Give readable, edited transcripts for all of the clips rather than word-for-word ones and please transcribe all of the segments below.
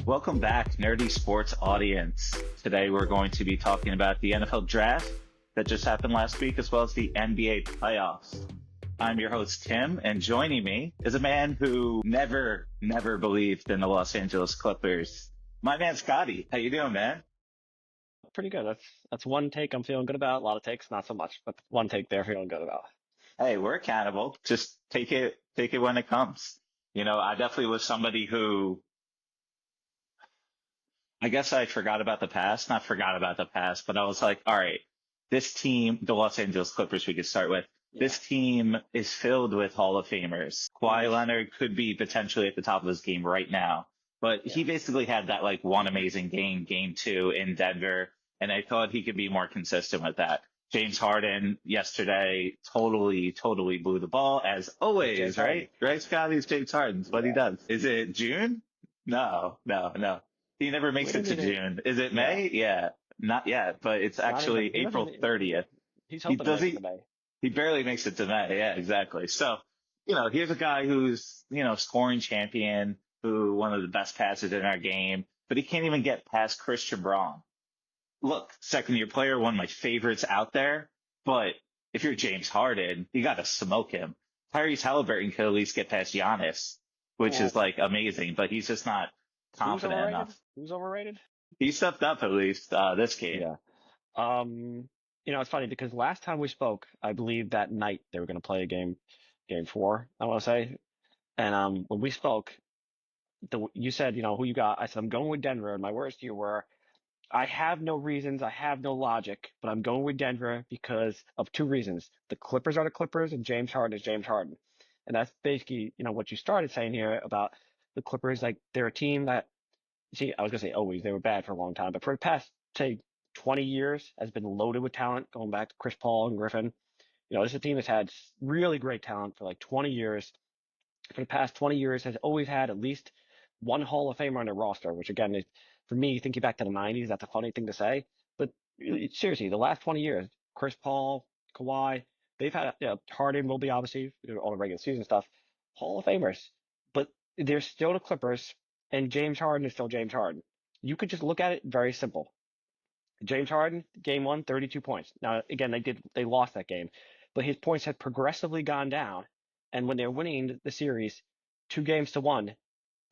Welcome back, Nerdie Sports audience. Today we're going to be talking about the NFL draft that just happened last week, as well as the NBA playoffs. I'm your host, Tim, and joining me is a man who never believed in the Los Angeles Clippers. My man, Scotty. How you doing, man? Pretty good. That's one take I'm feeling good about. A lot of takes, not so much, but one take there feeling good about. Hey, we're accountable. Just take it when it comes. I definitely was somebody who, I guess I forgot about the past, not forgot about the past, but I was like, all right, this team, the Los Angeles Clippers, we could start with. Yeah. This team is filled with Hall of Famers. Kawhi Leonard could be potentially at the top of his game right now, but he basically had that like one amazing game 2 in Denver, and I thought he could be more consistent with that. James Harden yesterday totally blew the ball as always, right? Right, Scotty? It's James Harden's what he does. Is it June? No. He never makes it to June. Is it May? Yeah. Not yet, but it's actually April 30th. He's hoping to make it to May. He barely makes it to May. Yeah, exactly. So, here's a guy who's, scoring champion, who one of the best passers in our game, but he can't even get past Christian Braun. Look, second-year player, one of my favorites out there, but if you're James Harden, you got to smoke him. Tyrese Halliburton could at least get past Giannis, which is like amazing, but he's just not confident enough. Who's overrated? He stepped up at least this game. Yeah. It's funny because last time we spoke, I believe that night they were going to play a game 4, I want to say. And when we spoke, you said, who you got. I said, I'm going with Denver. And my words to you were, I have no reasons, I have no logic, but I'm going with Denver because of 2 reasons. The Clippers are the Clippers and James Harden is James Harden. And that's basically, what you started saying here about the Clippers. Like, they're a team that, I was going to say always, they were bad for a long time, but for the past, say, 20 years has been loaded with talent, going back to Chris Paul and Griffin. This is a team that's had really great talent for like 20 years. For the past 20 years has always had at least one Hall of Famer on their roster, which again is, for me, thinking back to the 90s, that's a funny thing to say. But seriously, the last 20 years, Chris Paul, Kawhi, they've had, Harden will be obviously all the regular season stuff, Hall of Famers. But they're still the Clippers, and James Harden is still James Harden. You could just look at it very simple. James Harden, game 1, 32 points. Now, again, they lost that game, but his points had progressively gone down. And when they're winning the series 2-1,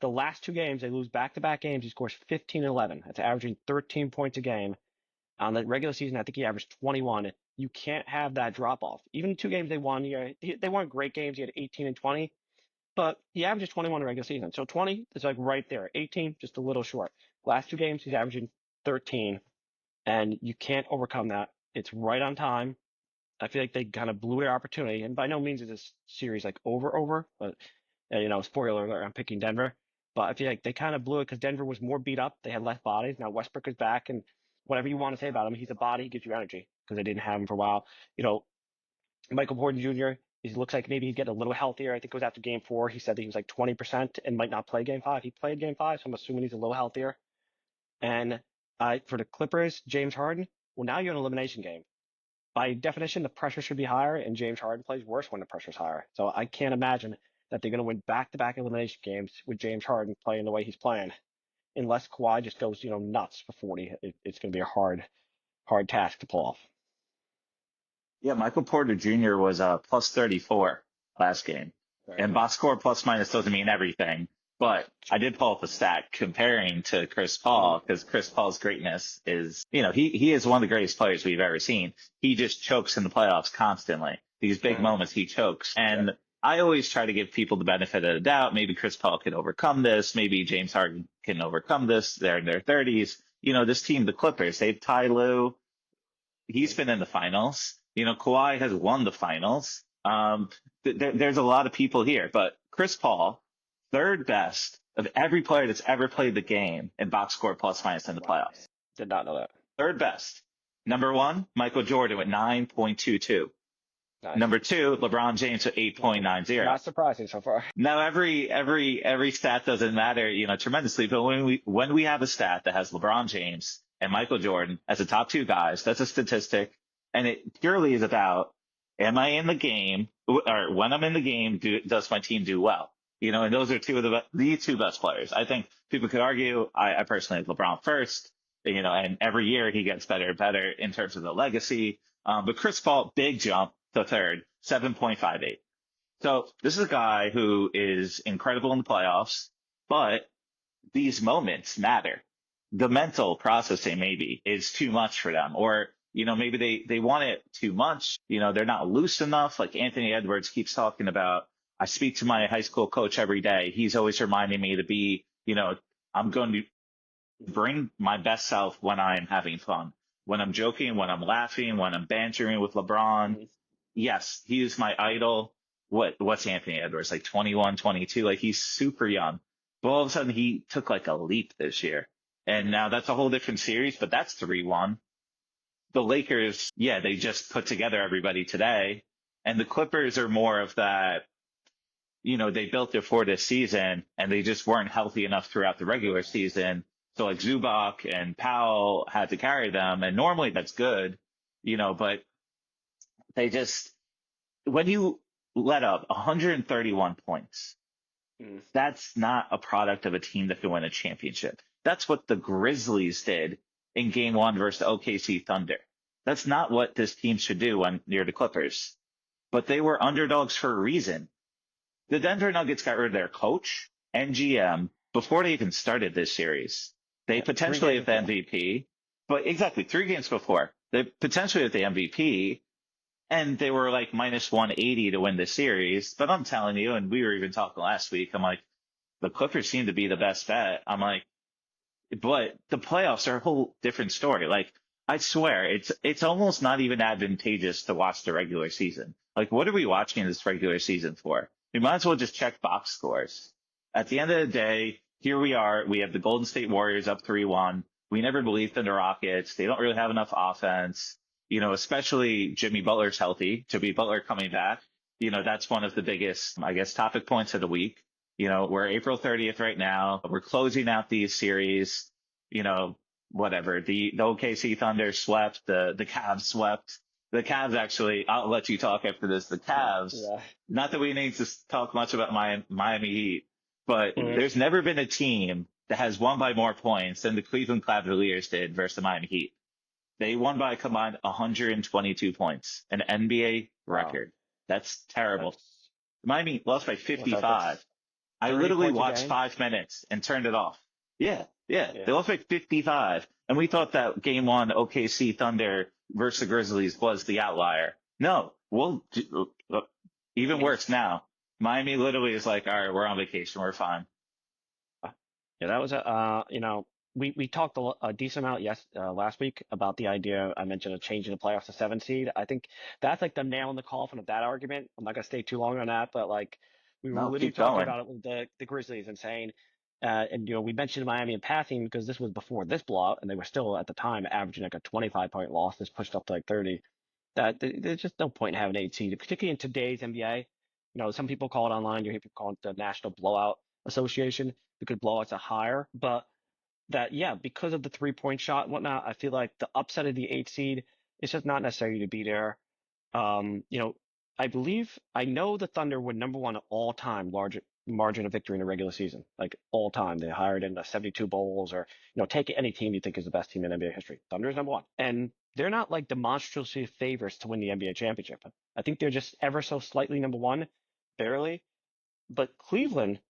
the last 2 games, they lose back-to-back games. He scores 15 and 11. That's averaging 13 points a game. On the regular season, I think he averaged 21. You can't have that drop-off. Even the 2 games they won, they weren't great games. He had 18 and 20, but he averages 21 in the regular season. So 20 is like right there. 18, just a little short. Last 2 games, he's averaging 13, and you can't overcome that. It's right on time. I feel like they kind of blew their opportunity, and by no means is this series like over, but spoiler alert, I'm picking Denver. But I feel like they kind of blew it because Denver was more beat up. They had less bodies. Now Westbrook is back, and whatever you want to say about him, he's a body. He gives you energy because they didn't have him for a while. Michael Porter Jr., he looks like maybe he's getting a little healthier. I think it was after game 4. He said that he was like 20% and might not play game 5. He played game 5, so I'm assuming he's a little healthier. And for the Clippers, James Harden, well, now you're in an elimination game. By definition, the pressure should be higher, and James Harden plays worse when the pressure's higher. So I can't imagine that they're going to win back-to-back elimination games with James Harden playing the way he's playing, unless Kawhi just goes, nuts for 40. It's going to be a hard task to pull off. Yeah, Michael Porter Jr. was plus 34 last game. And box score plus minus doesn't mean everything. But I did pull up a stat comparing to Chris Paul, because Chris Paul's greatness is, he is one of the greatest players we've ever seen. He just chokes in the playoffs constantly. These big moments, he chokes. And I always try to give people the benefit of the doubt. Maybe Chris Paul can overcome this. Maybe James Harden can overcome this. They're in their 30s. This team, the Clippers, they've Ty Lue. He's been in the finals. Kawhi has won the finals. There's a lot of people here, but Chris Paul, 3rd best of every player that's ever played the game in box score plus minus in the playoffs. Did not know that. 3rd best. Number 1, Michael Jordan with 9.22. Nice. Number 2, LeBron James with 8.90. Not surprising so far. Now every stat doesn't matter, tremendously, but when we have a stat that has LeBron James and Michael Jordan as the top 2 guys, that's a statistic, and it purely is about, am I in the game, or when I'm in the game, does my team do well? And those are two of the two best players. I think people could argue, I personally have LeBron first, and every year he gets better and better in terms of the legacy. But Chris Paul, big jump to third, 7.58. So this is a guy who is incredible in the playoffs, but these moments matter. The mental processing maybe is too much for them, or maybe they want it too much. They're not loose enough. Like Anthony Edwards keeps talking about. I speak to my high school coach every day. He's always reminding me to be, I'm going to bring my best self when I'm having fun, when I'm joking, when I'm laughing, when I'm bantering with LeBron. Mhm. Yes, he is my idol. What's Anthony Edwards, like 21, 22? Like he's super young. But all of a sudden he took like a leap this year. And now that's a whole different series, but that's 3-1. The Lakers, yeah, they just put together everybody today. And the Clippers are more of that, they built it for this season and they just weren't healthy enough throughout the regular season. So like Zubac and Powell had to carry them. And normally that's good, but they just, when you let up 131 points, Mm. that's not a product of a team that can win a championship. That's what the Grizzlies did in game one versus the OKC Thunder. That's not what this team should do when near the Clippers. But they were underdogs for a reason. The Denver Nuggets got rid of their coach and GM before they even started this series. They Yeah, 3 potentially games have the before. MVP, but exactly 3 games before. They potentially have the MVP, and they were like minus 180 to win the series. But I'm telling you, and we were even talking last week, I'm like, the Clippers seem to be the best bet. I'm like, but the playoffs are a whole different story. Like, I swear, it's almost not even advantageous to watch the regular season. Like, what are we watching this regular season for? We might as well just check box scores. At the end of the day, here we are. We have the Golden State Warriors up 3-1. We never believed in the Rockets. They don't really have enough offense. Especially Jimmy Butler's healthy. Jimmy Butler coming back. That's one of the biggest, I guess, topic points of the week. We're April 30th right now. We're closing out these series. You know, Whatever. The OKC Thunder swept. The Cavs swept. The Cavs actually. I'll let you talk after this. The Cavs. Yeah. Not that we need to talk much about Miami Heat, but Mhm. there's never been a team that has won by more points than the Cleveland Cavaliers did versus the Miami Heat. They won by a combined 122 points, an NBA Wow. record. That's terrible. That's Miami lost by what's that? That's 55. I 30 literally points a watched game. 5 minutes and turned it off. Yeah, yeah. They Yeah. lost by 55. And we thought that game one OKC Thunder versus the Grizzlies was the outlier. No, even worse now. Miami literally is like, all right, we're on vacation. We're fine. Yeah, that was we talked a decent amount last week about the idea. I mentioned a change in the playoffs to 7 seed. I think that's like the nail in the coffin of that argument. I'm not gonna stay too long on that, but like we were No, literally keep talking going. about it with the Grizzlies and saying, and we mentioned Miami in passing because this was before this blowout, and they were still at the time averaging like a 25-point loss. This pushed up to like 30. There's just no point in having 8 seed, particularly in today's NBA. Some people call it online. You hear people call it the National Blowout Association because blowouts are higher, but that yeah, because of the 3-point shot and whatnot, I feel like the upset of the 8 seed is just not necessary to be there. Um, you know, I know the Thunder were number one all time large margin of victory in the regular season, like all time. They hired in the 72 bowls, or take any team you think is the best team in NBA history. Thunder is number one, and they're not like demonstrably favorites to win the NBA championship. I think they're just ever so slightly number one, barely. But Cleveland,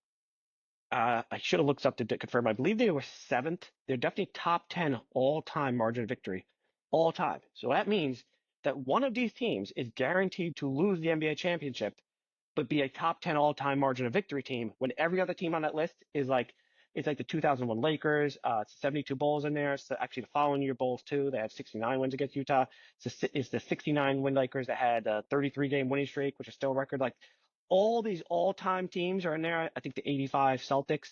I should have looked up to confirm. I believe they were seventh. They're definitely top 10 all-time margin of victory, all time. So that means that one of these teams is guaranteed to lose the NBA championship, but be a top 10 all-time margin of victory team when every other team on that list is like, it's like the 2001 Lakers. It's 72 Bulls in there. So actually the following year Bulls too. They had 69 wins against Utah. It's the 69 win Lakers that had a 33 game winning streak, which is still a record. Like all these all-time teams are in there. I think the 85 Celtics.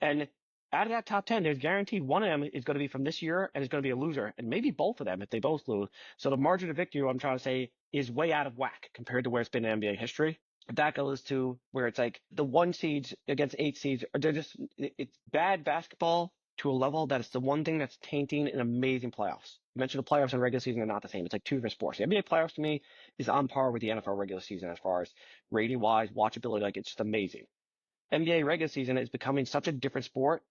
And out of that top 10, there's guaranteed one of them is going to be from this year and is going to be a loser, and maybe both of them if they both lose. So the margin of victory, what I'm trying to say, is way out of whack compared to where it's been in NBA history. That goes to where it's like the 1 seeds against 8 seeds, it's bad basketball to a level that it's the one thing that's tainting an amazing playoffs. You mentioned the playoffs and regular season are not the same. It's like two different sports. The NBA playoffs to me is on par with the NFL regular season as far as rating wise, watchability. Like it's just amazing. NBA regular season is becoming such a different sport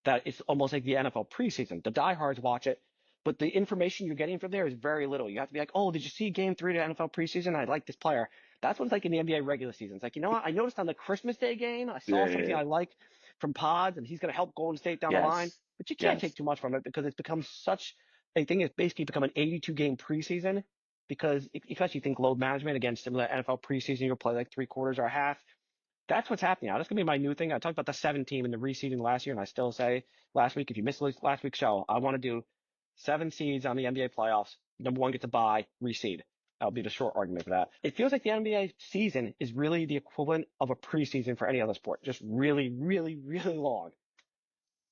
that it's almost like the NFL preseason. The diehards watch it, but the information you're getting from there is very little. You have to be like, oh, did you see game 3 of the NFL preseason? I like this player. That's what it's like in the NBA regular season. It's like, you know what? I noticed on the Christmas Day game, I Yeah, saw yeah, something yeah. I liked from Pods, and he's going to help Golden State down the line. Yes. But you can't take Yes. too much from it because it's become such a thing. It's basically become an 82 game preseason because, especially think load management against similar NFL preseason, you'll play like 3/4 or a half. That's what's happening now. That's gonna be my new thing. I talked about the 7 team in the reseeding last year, and I still say last week, if you missed last week's show, I want to do 7 seeds on the NBA playoffs. Number 1 gets a bye, reseed. That'll be the short argument for that. It feels like the NBA season is really the equivalent of a preseason for any other sport. Just really, really, really long.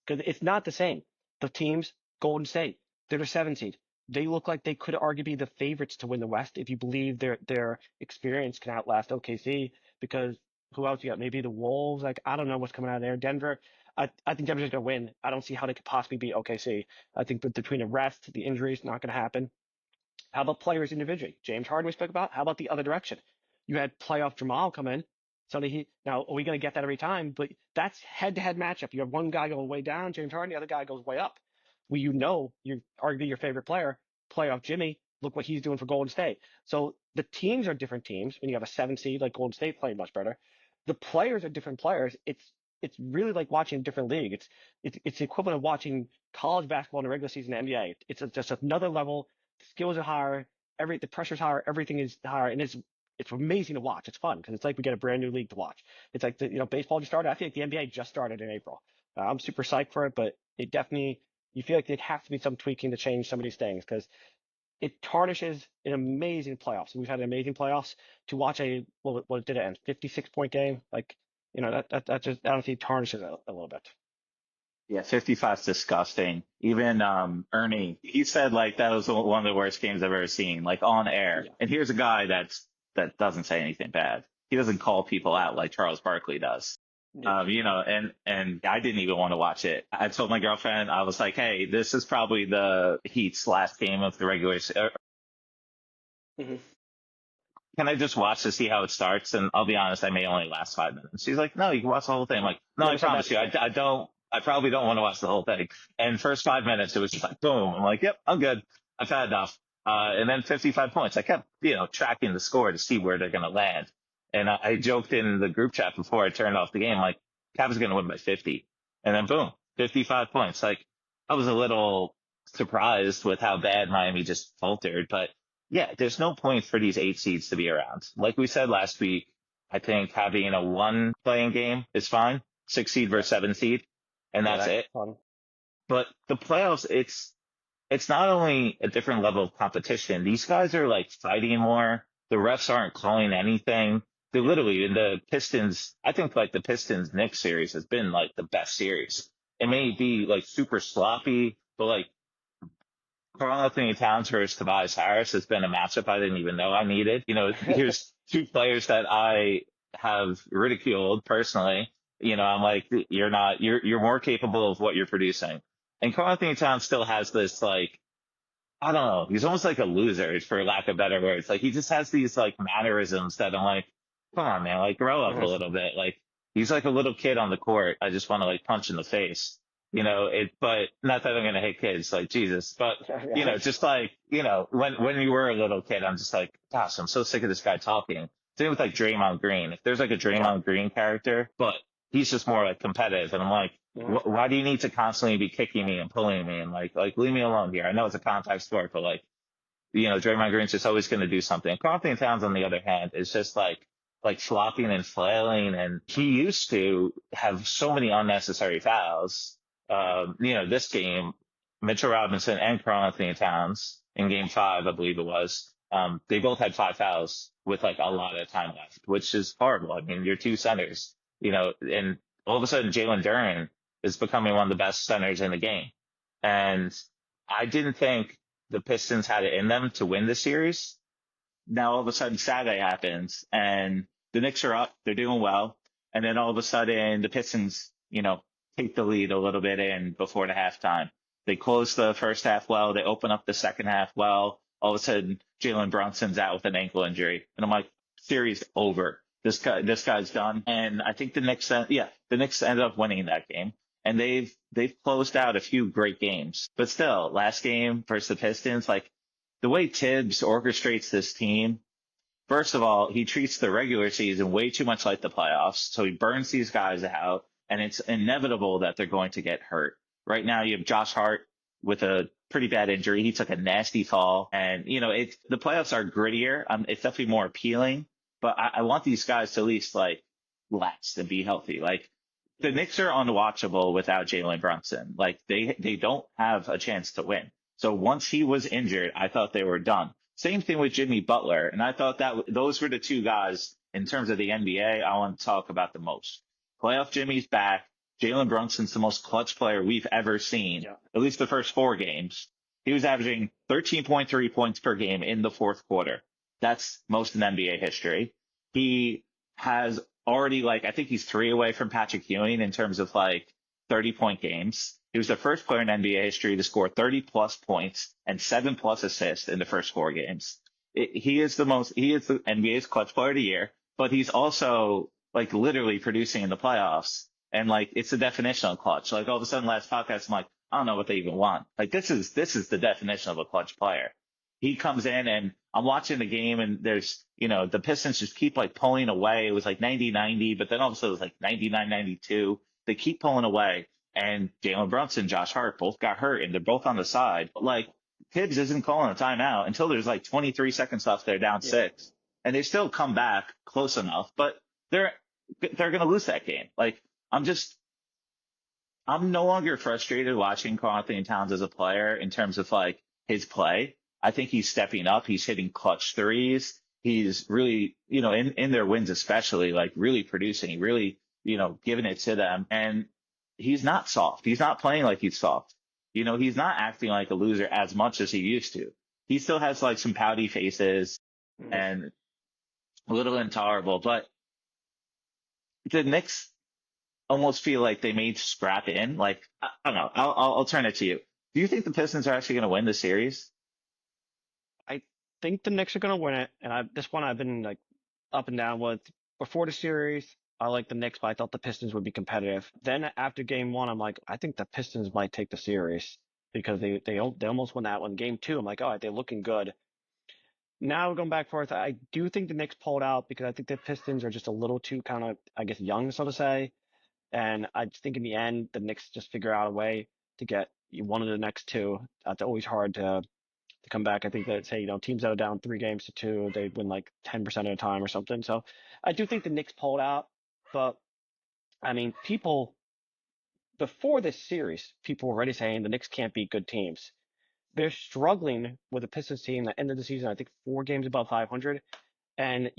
Because it's not the same. The teams, Golden State, they're the 7 seed. They look like they could argue be the favorites to win the West if you believe their experience can outlast OKC. Because who else you got? Maybe the Wolves. Like I don't know what's coming out of there. Denver. I think Denver's gonna win. I don't see how they could possibly beat OKC. I think between the rest, the injuries, not gonna happen. How about players individually? James Harden we spoke about. How about the other direction? You had playoff Jamal come in. Now are we going to get that every time? But that's head-to-head matchup. You have one guy going way down, James Harden, the other guy goes way up. Well, you're arguably your favorite player, playoff Jimmy. Look what he's doing for Golden State. So the teams are different teams. When you have a 7 seed like Golden State playing much better, the players are different players. It's really like watching a different league. It's the equivalent of watching college basketball in the regular season in the NBA. Just another level. The skills are higher. The pressure's higher. Everything is higher, and it's amazing to watch. It's fun because it's like we get a brand new league to watch. It's like baseball just started. I feel like the NBA just started in April. I'm super psyched for it, but it definitely you feel like there has to be some tweaking to change some of these things because it tarnishes an amazing playoffs. We've had an amazing playoffs to watch what did it end? 56-point game. Like that just I don't think tarnishes it a little bit. Yeah, 55 is disgusting. Even Ernie, he said like that was one of the worst games I've ever seen, like on air. Yeah. And here's a guy that doesn't say anything bad. He doesn't call people out like Charles Barkley does. Yeah. And I didn't even want to watch it. I told my girlfriend, I was like, hey, this is probably the Heat's last game of the regular season. Hmm. Can I just watch to see how it starts? And I'll be honest, I may only last 5 minutes. She's like, no, you can watch the whole thing. I'm like, no, Yeah, I we said that promise you, before. I probably don't want to watch the whole thing. And first 5 minutes, it was just like, boom. I'm like, yep, I'm good. I've had enough. And then 55 points. I kept, tracking the score to see where they're going to land. And I joked in the group chat before I turned off the game, like, Cavs going to win by 50. And then boom, 55 points. Like, I was a little surprised with how bad Miami just faltered, but yeah, there's no point for these 8 seeds to be around. Like we said last week, I think having a 1 playing game is fine. 6 seed Yeah. versus 7 seed, and Yeah, that's that's it. fun. But the playoffs, it's not only a different level of competition. These guys are like fighting more. The refs aren't calling anything. They literally in the Pistons. I think like the Pistons Knicks series has been like the best series. It may be like super sloppy, but like Carl Anthony Towns versus Tobias Harris has been a matchup I didn't even know I needed. Here's 2 players that I have ridiculed personally. I'm like, you're more capable of what you're producing. And Carl Anthony Towns still has this, like, I don't know. He's almost like a loser, for lack of better words. Like, he just has these, like, mannerisms that I'm like, come on, man, like, grow up a Mhm. little bit. Like, he's like a little kid on the court. I just want to, like, punch in the face. But not that I'm going to hate kids, like, Jesus. But, Yeah. just like, when you were a little kid, I'm just like, gosh, I'm so sick of this guy talking. Same with, like, Draymond Green. If there's, like, a Yeah. Draymond Green character, but he's just more, like, competitive. And I'm like, Mhm. why do you need to constantly be kicking me and pulling me and like leave me alone here? I know it's a contact sport, but like, Draymond Green's just always going to do something. Carlton Towns, on the other hand, is just like flopping and flailing. And he used to have so many unnecessary fouls. This game, Mitchell Robinson and Carl Anthony Towns in game 5, I believe it was, they both had 5 fouls with like a lot of time left, which is horrible. I mean, you're 2 centers, and all of a sudden Jalen Duren is becoming one of the best centers in the game. And I didn't think the Pistons had it in them to win the series. Now all of a sudden Saturday happens and the Knicks are up, they're doing well, and then all of a sudden the Pistons, take the lead a little bit in before the halftime. They close the first half well, they open up the second half well. All of a sudden Jalen Brunson's out with an ankle injury, and I'm like, series over. this guy's done. And I think the Knicks, the Knicks ended up winning that game. And they've closed out a few great games. But still, last game versus the Pistons, like the way Tibbs orchestrates this team, first of all, he treats the regular season way too much like the playoffs. So he burns these guys out, and it's inevitable that they're going to get hurt. Right now, you have Josh Hart with a pretty bad injury. He took a nasty fall, and the playoffs are grittier. It's definitely more appealing, but I want these guys to at least like last and be healthy. Like the Knicks are unwatchable without Jalen Brunson. Like they don't have a chance to win. So once he was injured, I thought they were done. Same thing with Jimmy Butler, and I thought that those were the two guys in terms of the NBA I want to talk about the most. Playoff Jimmy's back. Jalen Brunson's the most clutch player we've ever seen, at least the first 4 games. He was averaging 13.3 points per game in the fourth quarter. That's most in NBA history. He has already, I think he's 3 away from Patrick Ewing in terms of 30-point games. He was the first player in NBA history to score 30-plus points and 7-plus assists in the first 4 games. He is the NBA's clutch player of the year, but he's also literally producing in the playoffs. And it's the definition of clutch. All of a sudden last podcast, I'm like, I don't know what they even want. This is the definition of a clutch player. He comes in and I'm watching the game and there's, the Pistons just keep pulling away. It was 90-90, but then also it was 99-92. They keep pulling away. And Jalen Brunson, Josh Hart both got hurt and they're both on the side. But Tibbs isn't calling a timeout until there's 23 seconds left. They're down 6 and they still come back close enough, but they're going to lose that game. I'm no longer frustrated watching Karl-Anthony Towns as a player in terms of his play. I think he's stepping up. He's hitting clutch threes. He's really, in their wins especially, really producing, really, giving it to them. And he's not soft. He's not playing like he's soft. He's not acting like a loser as much as he used to. He still has some pouty faces and a little intolerable, but the Knicks almost feel like they made scrap in. I don't know. I'll turn it to you. Do you think the Pistons are actually going to win the series? I think the Knicks are going to win it, and this one I've been up and down with. Before the series, I liked the Knicks, but I thought the Pistons would be competitive. Then after game 1, I'm like, I think the Pistons might take the series because they almost won that one. Game 2, I'm like, all right, they're looking good. Now going back and forth, I do think the Knicks pulled out because I think the Pistons are just a little too kind of, I guess, young, so to say. And I just think in the end, the Knicks just figure out a way to get one of the next 2. It's always hard to come back. I think that, say, teams that are down 3 games to 2, they win 10% of the time or something. So I do think the Knicks pulled out. But, I mean, people, before this series, people were already saying the Knicks can't beat good teams. They're struggling with a Pistons team that ended the season, I think, 4 games above 500. And,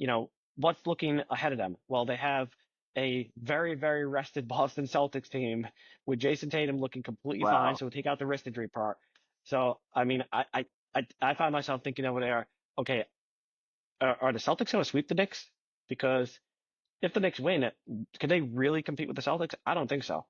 what's looking ahead of them? Well, they have a very, very rested Boston Celtics team with Jason Tatum looking completely fine. So we'll take out the wrist injury part. So, I mean, I find myself thinking over there, okay, are the Celtics going to sweep the Knicks? Because if the Knicks win, can they really compete with the Celtics? I don't think so.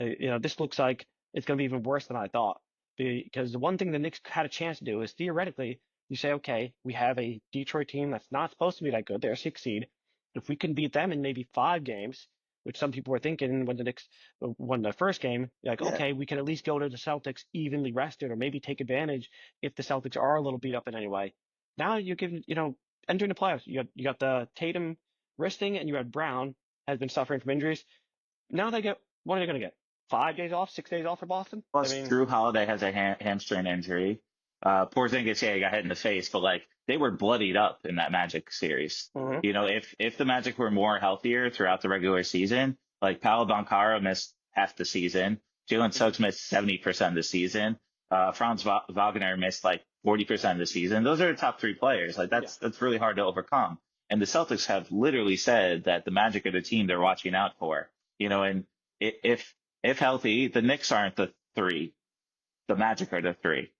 This looks like it's going to be even worse than I thought. Because the one thing the Knicks had a chance to do is theoretically, you say, okay, we have a Detroit team that's not supposed to be that good. They're a 6 seed. If we can beat them in maybe 5 games, which some people were thinking when the Knicks won the first game, okay, we can at least go to the Celtics evenly rested or maybe take advantage if the Celtics are a little beat up in any way. Now you're giving, entering the playoffs, you got the Tatum wristing and you had Brown has been suffering from injuries. Now what are they going to get? 5 days off, 6 days off for Boston? Plus, Drew Holiday has a hamstring injury. Porzingis, he got hit in the face, but they were bloodied up in that Magic series. Mm-hmm. If the Magic were more healthier throughout the regular season, Paolo Banchero missed half the season, Jalen Suggs missed 70% of the season, Franz Wagner missed 40% of the season. Those are the top 3 players. That's really hard to overcome. And the Celtics have literally said that the Magic are the team they're watching out for. And if healthy, the Knicks aren't the 3, the Magic are the 3.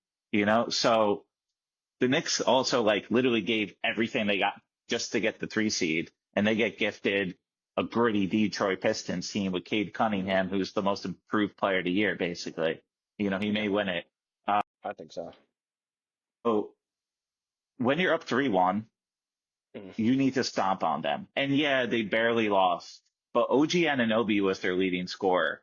So the Knicks also literally gave everything they got just to get the 3 seed, and they get gifted a gritty Detroit Pistons team with Cade Cunningham, who's the most improved player of the year, basically. He may win it. I think so. So when you're up 3-1, Mm. You need to stomp on them. And yeah, they barely lost, but OG Anunoby was their leading scorer.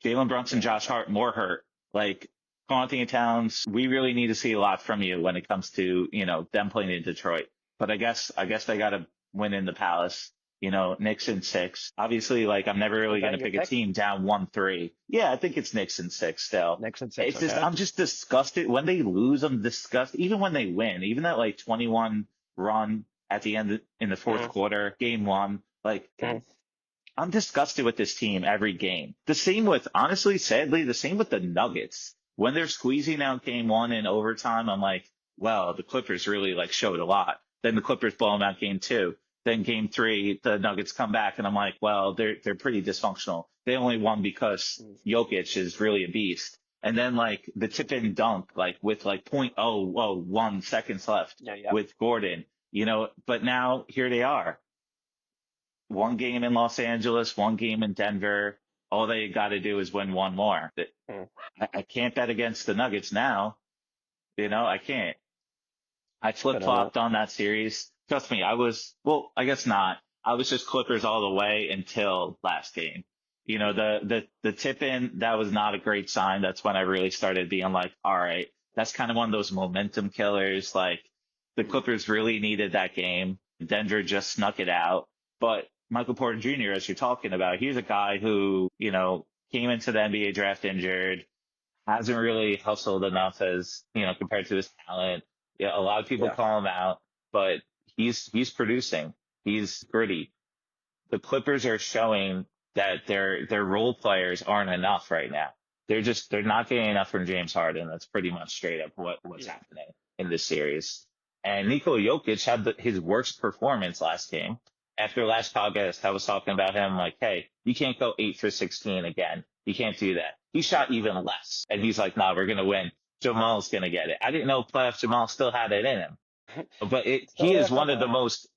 Jalen Brunson, Yeah. Josh Hart, more hurt. Like, Karl Anthony Towns, we really need to see a lot from you when it comes to, them playing in Detroit. But I guess they got to win in the Palace. Knicks in 6. Obviously, like, I'm never Is really going that to your pick a pick? team down 1-3. Yeah, I think it's Knicks in 6 still. Knicks in 6. It's just, Okay. I'm just disgusted when they lose. I'm disgusted. Even when they win, even that like 21 run at the end in the fourth Mm. quarter, game 1, like, Mm. I'm disgusted with this team every game. The same with, honestly, sadly, the same with the Nuggets. When they're squeezing out game 1 in overtime, I'm like, well, the Clippers really like showed a lot. Then the Clippers blow them out game 2. Then game 3, the Nuggets come back and I'm like, well, they're pretty dysfunctional. They only won because Mm. Jokic is really a beast. And then like the tip in dunk, like with like 0.001 seconds left Yeah. Yeah. with Gordon, but now here they are, one game in Los Angeles, one game in Denver. All they got to do is win one more. Mm. I can't bet against the Nuggets now. I can't. I flip But flopped on that series. Trust me, well, I guess not. I was just Clippers all the way until last game. The tip in, that was not a great sign. That's when I really started being like, all right, that's kind of one of those momentum killers. Like, the Clippers really needed that game. Denver just snuck it out. But Michael Porter Jr., as you're talking about, he's a guy who, came into the NBA draft injured, hasn't really hustled enough as, compared to his talent. Yeah, a lot of people yeah. call him out, but he's producing. He's gritty. The Clippers are showing that their role players aren't enough right now. They're not getting enough from James Harden. That's pretty much straight up what's Yeah. happening in this series. And Nikola Jokic had his worst performance last game. After last podcast, I was talking about him like, hey, you can't go 8 for 16 again. You can't do that. He shot even less. And he's like, nah, we're going to win. Jamal's going to get it. I didn't know playoff Jamal still had it in him. But Still he there is one of the somewhere. most,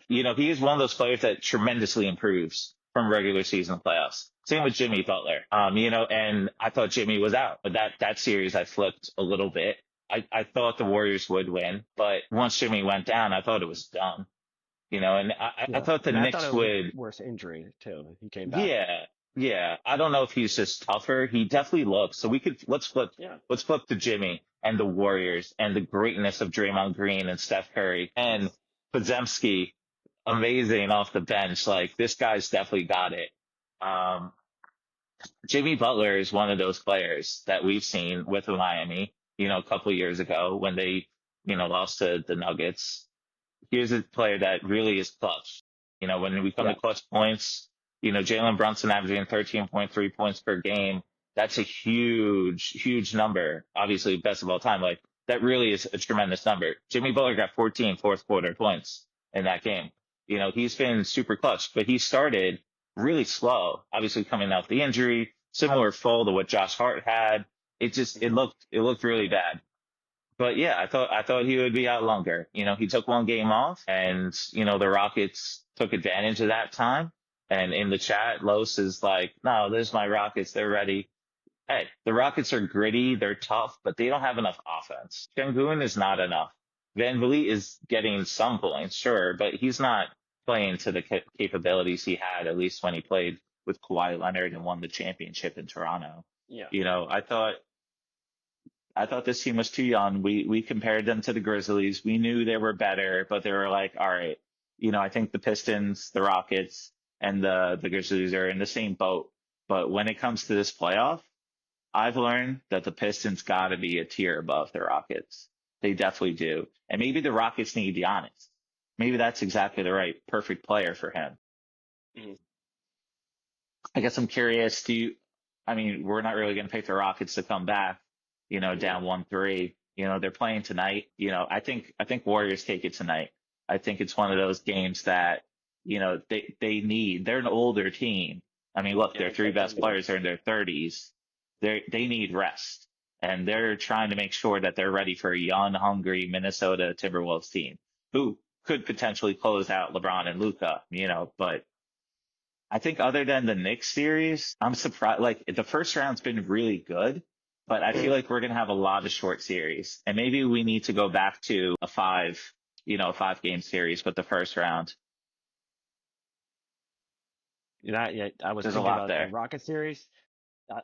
he is one of those players that tremendously improves from regular season playoffs. Same with Jimmy Butler. And I thought Jimmy was out. But that series I flipped a little bit. I thought the Warriors would win, but once Jimmy went down, I thought it was done. And I Yeah. thought the And I thought Knicks it was a would. worse injury too. He came back. Yeah, yeah. I don't know if he's just tougher. He definitely looks. So let's flip Yeah. to Jimmy and the Warriors and the greatness of Draymond Green and Steph Curry and Podzemski, amazing off the bench. Like, this guy's definitely got it. Um, Jimmy Butler is one of those players that we've seen with Miami, a couple of years ago when they, lost to the Nuggets. Here's a player that really is clutch. When we come to Yeah. clutch points, Jalen Brunson averaging 13.3 points per game. That's a huge, huge number. Obviously, best of all time. Like, that really is a tremendous number. Jimmy Butler got 14 fourth quarter points in that game. He's been super clutch, but he started really slow. Obviously, coming off the injury, similar fall to what Josh Hart had. It looked really bad. But yeah, I thought he would be out longer. He took one game off and, the Rockets took advantage of that time. And in the chat, Los is like, no, there's my Rockets. They're ready. Hey, the Rockets are gritty. They're tough, but they don't have enough offense. Sengun is not enough. Van Vliet is getting some points, sure, but he's not playing to the capabilities he had, at least when he played with Kawhi Leonard and won the championship in Toronto. Yeah. I thought this team was too young. We compared them to the Grizzlies. We knew they were better, but they were like, all right, I think the Pistons, the Rockets, and the Grizzlies are in the same boat. But when it comes to this playoff, I've learned that the Pistons got to be a tier above the Rockets. They definitely do. And maybe the Rockets need Giannis. Maybe that's exactly the right, perfect player for him. Mhm. I guess I'm curious. I mean, we're not really going to pick the Rockets to come back, down 1-3. They're playing tonight. I think Warriors take it tonight. I think it's one of those games that, they need. They're an older team. I mean, look, Yeah. their three best players are in their 30s. They need rest, and they're trying to make sure that they're ready for a young, hungry Minnesota Timberwolves team who could potentially close out LeBron and Luka, but I think other than the Knicks series, I'm surprised. Like, the first round's been really good, but I feel Mhm. like we're going to have a lot of short series. And maybe we need to go back to a 5, a 5-game series with the first round. Yeah, I was There's a thinking lot about the there. Rocket series.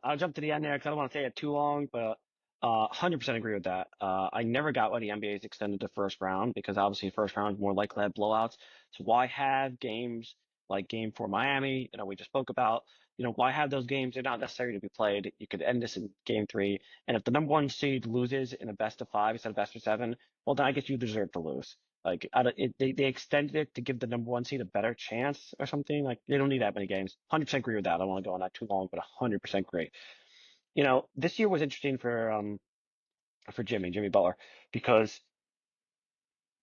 I'll jump to the end there because I don't want to say it too long, but 100% agree with that. I never got why the NBA is extended to first round because obviously first round is more likely to have blowouts. So why have games like Game 4 Miami, we just spoke about, why have those games? They're not necessary to be played. You could end this in Game 3, and if the number one seed loses in a best of 5 instead of best of 7, well, then I guess you deserve to lose. Like they extended it to give the number one seed a better chance or something. Like they don't need that many games. 100% agree with that. I don't want to go on that too long, but 100% great. This year was interesting for Jimmy Butler, because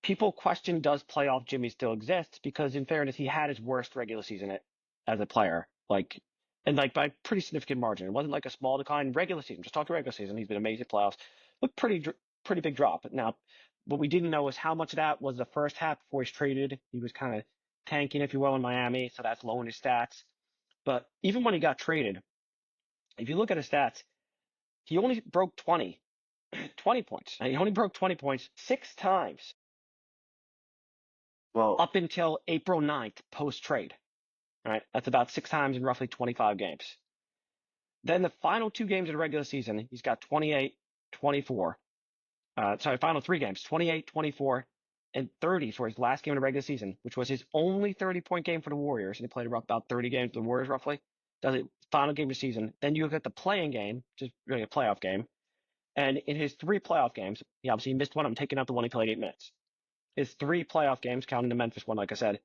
people question, does playoff Jimmy still exist? Because in fairness, he had his worst regular season as a player, and by pretty significant margin. It wasn't like a small decline. Regular season, just talk to regular season, he's been amazing playoffs. Looked pretty big drop. Now, what we didn't know is how much of that was the first half before he's traded. He was kind of tanking, if you will, in Miami, so that's lowering his stats. But even when he got traded, if you look at his stats, he only broke 20 points. He only broke 20 points 6 times Well, up until April 9th post-trade. Right? That's about 6 times in roughly 25 games. Then the final 2 games of the regular season, he's got 28, 24. Final 3 games, 28, 24, and 30 for his last game of the regular season, which was his only 30-point game for the Warriors. And he played about 30 games for the Warriors, roughly. Does it final game of the season. Then you look at the playing game, just really a playoff game. And in his 3 playoff games, he obviously missed one. I'm taking out the one he played 8 minutes. His 3 playoff games, counting the Memphis one, like I said,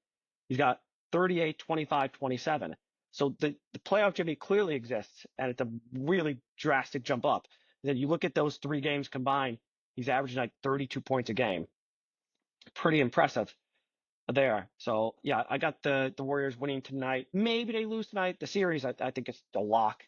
he's got 38, 25, 27. So the playoff Jimmy clearly exists, and it's a really drastic jump up. Then you look at those 3 games combined, he's averaging like 32 points a game. Pretty impressive there. So, yeah, I got the Warriors winning tonight. Maybe they lose tonight. The series, I think it's a lock.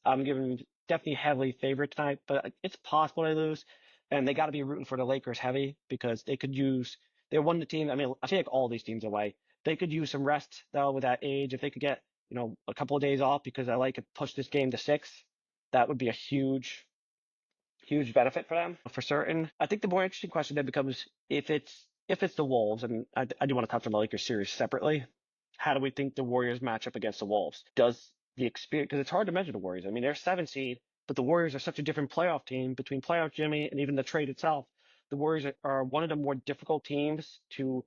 I'm giving definitely heavily favorite tonight, but it's possible they lose. And they got to be rooting for the Lakers heavy because they're one of the teams. I mean, I feel like all these teams away. They could use some rest though with that age. If they could get, a couple of days off, because I like to push this game to 6, that would be a huge benefit for them for certain. I think the more interesting question then becomes if it's the Wolves, and I do want to touch on the Lakers series separately. How do we think the Warriors match up against the Wolves? Does the experience, because it's hard to measure the Warriors. I mean, they're 7 seed, but the Warriors are such a different playoff team between playoff Jimmy and even the trade itself. The Warriors are one of the more difficult teams to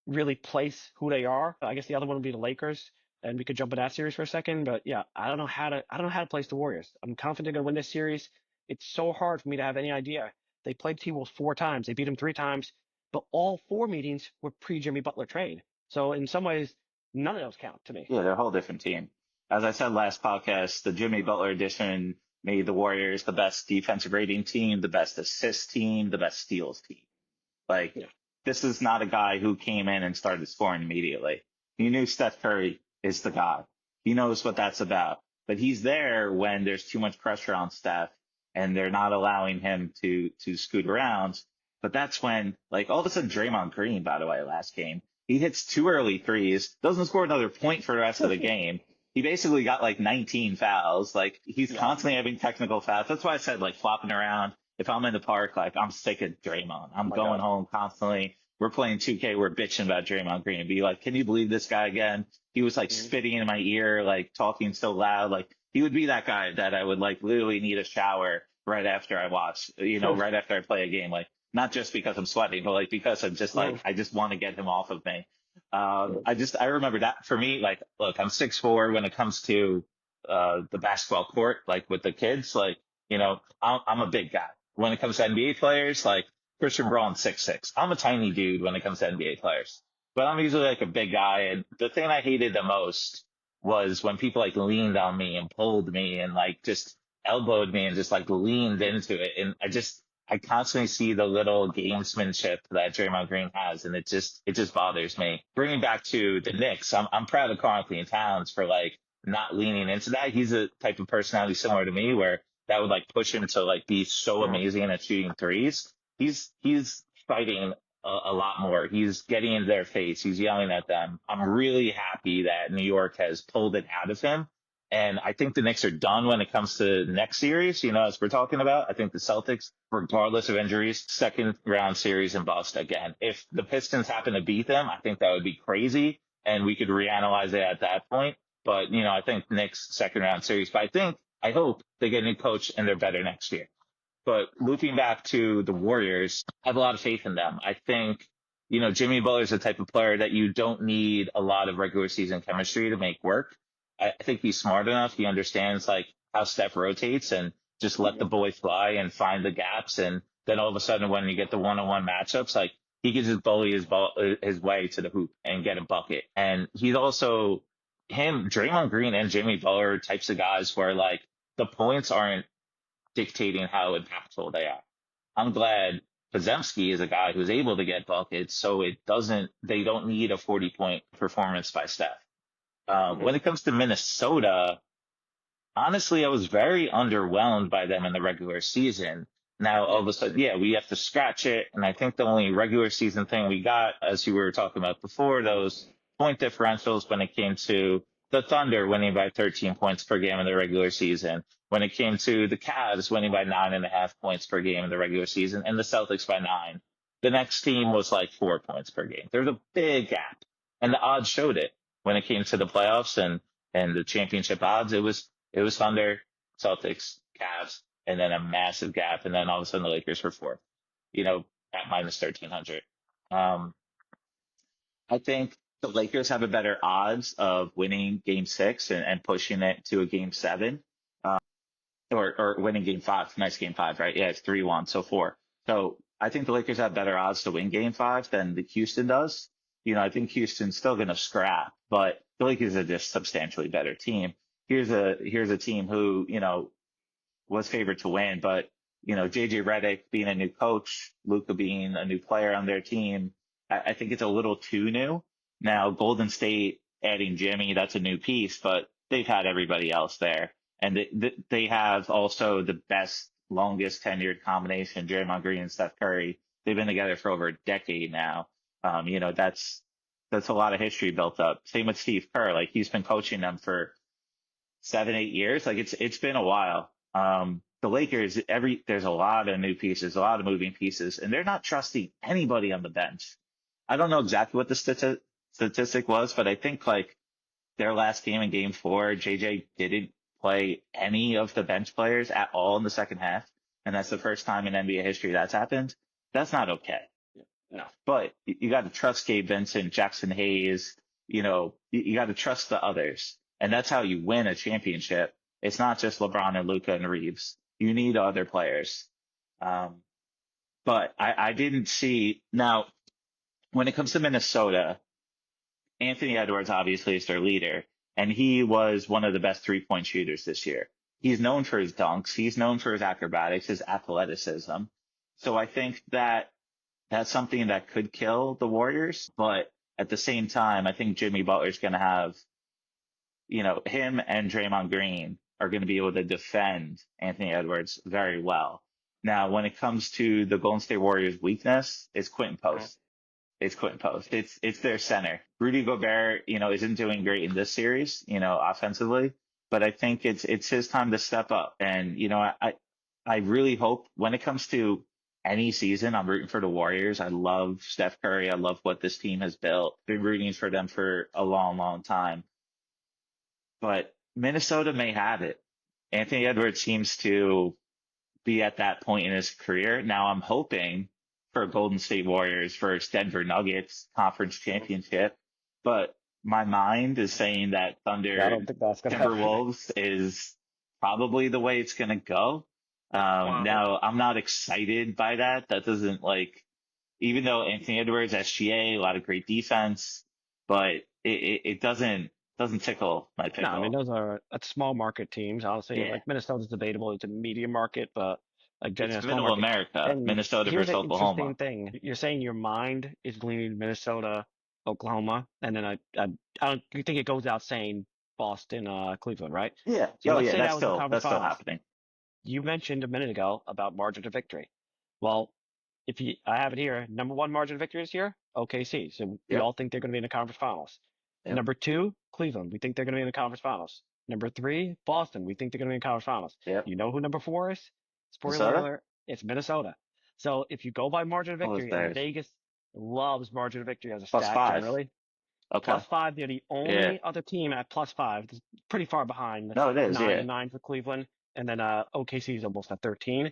really place who they are. I guess the other one would be the Lakers, and we could jump in that series for a second. But yeah, I don't know how to place the Warriors. I'm confident they're gonna win this series. It's so hard for me to have any idea. They played T-Wolves 4 times. They beat them 3 times, but all 4 meetings were pre-Jimmy Butler trade. So in some ways, none of those count to me. yeah, they're a whole different team. As I said last podcast, the Jimmy Butler edition made the Warriors the best defensive rating team, the best assist team, the best steals team. Like, Yeah. this is not a guy who came in and started scoring immediately. You knew Steph Curry is the guy. He knows what that's about. But he's there when there's too much pressure on Steph and they're not allowing him to scoot around. But that's when, like, all of a sudden Draymond Green, by the way, last game, he hits 2 early threes, doesn't score another point for the rest of the game. He basically got like 19 fouls. Like, he's constantly having technical fouls. That's why I said, like, flopping around. If I'm in the park, like, I'm sick of Draymond. I'm going home constantly. We're playing 2K. We're bitching about Draymond Green. Be like, can you believe this guy again? He was like spitting in my ear, like talking so loud. Like, he would be that guy that I would like literally need a shower right after I watch, right after I play a game. Like, not just because I'm sweating, but like because I'm just like, I just want to get him off of me. I remember that for me, like, look, I'm 6'4" when it comes to, the basketball court, like with the kids, like, I'm a big guy. When it comes to NBA players, like Christian Braun's 6'6". I'm a tiny dude when it comes to NBA players, but I'm usually like a big guy. And the thing I hated the most was when people like leaned on me and pulled me and like just elbowed me and just like leaned into it. And I constantly see the little gamesmanship that Draymond Green has, and it just bothers me. Bringing back to the Knicks, I'm proud of Karl Anthony Towns for like not leaning into that. He's a type of personality similar to me where that would like push him to like be so amazing at shooting threes. He's fighting a lot more. He's getting into their face. He's yelling at them. I'm really happy that New York has pulled it out of him. And I think the Knicks are done when it comes to the next series, as we're talking about. I think the Celtics, regardless of injuries, second round series and bust again. If the Pistons happen to beat them, I think that would be crazy. And we could reanalyze it at that point. But, I think Knicks second round series. But I hope they get a new coach and they're better next year. But looping back to the Warriors, I have a lot of faith in them. I think, Jimmy Butler is the type of player that you don't need a lot of regular season chemistry to make work. I think he's smart enough. He understands like how Steph rotates and just let the boy fly and find the gaps. And then all of a sudden, when you get the one-on-one matchups, like he can just bully his way to the hoop and get a bucket. And he's also Draymond Green and Jimmy Butler are types of guys where like the points aren't dictating how impactful they are. I'm glad Podziemski is a guy who's able to get buckets, so they don't need a 40-point performance by Steph. When it comes to Minnesota, honestly, I was very underwhelmed by them in the regular season. Now, all of a sudden, yeah, we have to scratch it. And I think the only regular season thing we got, as you were talking about before, those point differentials when it came to the Thunder winning by 13 points per game in the regular season, when it came to the Cavs winning by 9.5 points per game in the regular season, and the Celtics by 9. The next team was like 4 points per game. There's a big gap. And the odds showed it when it came to the playoffs and the championship odds. It was Thunder, Celtics, Cavs, and then a massive gap. And then all of a sudden the Lakers were fourth, at minus 1,300. I think the Lakers have a better odds of winning game 6 and pushing it to a game 7, or winning game 5. Nice game 5, right? Yeah, it's 3-1, so 4. So I think the Lakers have better odds to win game 5 than the Houston does. I think Houston's still going to scrap, but the Lakers are just substantially better team. Here's a team who, was favored to win, but, JJ Redick being a new coach, Luka being a new player on their team, I think it's a little too new. Now, Golden State adding Jimmy, that's a new piece, but they've had everybody else there. And they have also the best, longest tenured combination, Draymond Green and Steph Curry. They've been together for over a decade now. That's a lot of history built up. Same with Steve Kerr. Like he's been coaching them for 7-8 years. Like it's been a while. The Lakers, there's a lot of new pieces, a lot of moving pieces, and they're not trusting anybody on the bench. I don't know exactly what the statistic was, but I think like their last game in game 4, JJ didn't play any of the bench players at all in the second half. And that's the first time in NBA history that's happened. That's not okay. No. But you got to trust Gabe Vincent, Jackson Hayes, you got to trust the others. And that's how you win a championship. It's not just LeBron and Luka and Reeves. You need other players. But I didn't see. Now, when it comes to Minnesota, Anthony Edwards obviously is their leader, and he was one of the best 3-point shooters this year. He's known for his dunks. He's known for his acrobatics, his athleticism. So I think that that's something that could kill the Warriors. But at the same time, I think Jimmy Butler's going to have, him and Draymond Green are going to be able to defend Anthony Edwards very well. Now, when it comes to the Golden State Warriors' weakness, it's Quentin Post. It's Quentin Post. It's their center. Rudy Gobert, isn't doing great in this series, offensively, but I think it's his time to step up. And, I really hope when it comes to any season, I'm rooting for the Warriors. I love Steph Curry. I love what this team has built. Been rooting for them for a long, long time. But Minnesota may have it. Anthony Edwards seems to be at that point in his career. Now I'm hoping for Golden State Warriors versus Denver Nuggets conference championship. But my mind is saying that Thunder I don't think that's going to happen. Timberwolves is probably the way it's going to go. Now I'm not excited by that. That doesn't even though Anthony Edwards, SGA, a lot of great defense, but it doesn't tickle my pickle. No, I mean, that's small market teams, honestly. Yeah. Like Minnesota's debatable. It's a medium market, but again, It's a small middle market. America, And Minnesota here's versus the Oklahoma. interesting thing. You're saying your mind is leaning Minnesota, Oklahoma, and then I don't you think it goes out saying Boston, Cleveland, right? Yeah. So let's Yeah. say That's that was the still conference finals. happening. You mentioned a minute ago about margin of victory. Well, I have it here, number 1 margin of victory this year, OKC. So we Yep. all think they're going to be in the conference finals. Yep. Number 2, Cleveland. We think they're going to be in the conference finals. Number 3, Boston. We think they're going to be in the conference finals. Yep. You know who number 4 is? Spoiler Minnesota? alert, it's Minnesota. So if you go by margin of victory, and Vegas loves margin of victory as a Plus stat 5. generally. Okay. +5, they're the only other team at +5. It's pretty far behind. No, it is, 9 for Cleveland, and then OKC is almost at 13.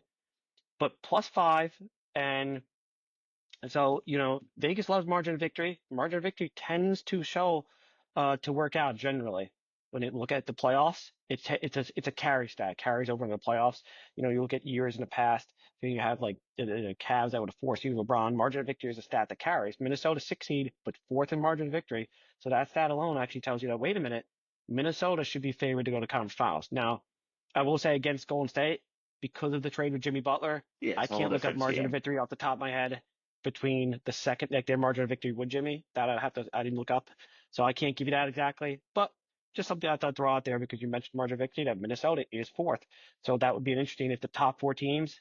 But +5, and so, Vegas loves margin of victory. Margin of victory tends to show to work out generally. When you look at the playoffs, it's a carry stat, carries over in the playoffs. You look at years in the past, so you have like the Cavs that would have forced you LeBron. Margin of victory is a stat that carries. Minnesota 6 seed, but 4th in margin of victory. So that stat alone actually tells you that, wait a minute, Minnesota should be favored to go to conference finals. Now, I will say against Golden State, because of the trade with Jimmy Butler, I can't look up margin of victory off the top of my head between the second, like their margin of victory with Jimmy. That I didn't look up. So I can't give you that exactly. But just something I thought I'd throw out there because you mentioned margin of victory, that Minnesota is 4th. So that would be an interesting if the top 4 teams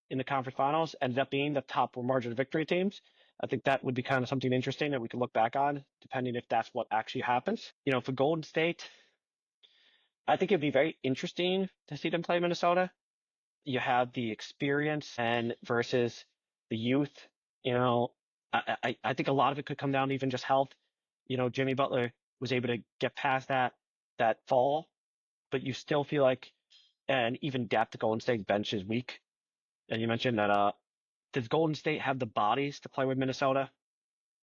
in the conference finals ended up being the top 4 margin of victory teams. I think that would be kind of something interesting that we could look back on, depending if that's what actually happens. For Golden State, I think it'd be very interesting to see them play Minnesota. You have the experience and versus the youth. I think a lot of it could come down to even just health. Jimmy Butler was able to get past that fall, but you still feel like, and even depth, Golden State's bench is weak. And you mentioned that, does Golden State have the bodies to play with Minnesota?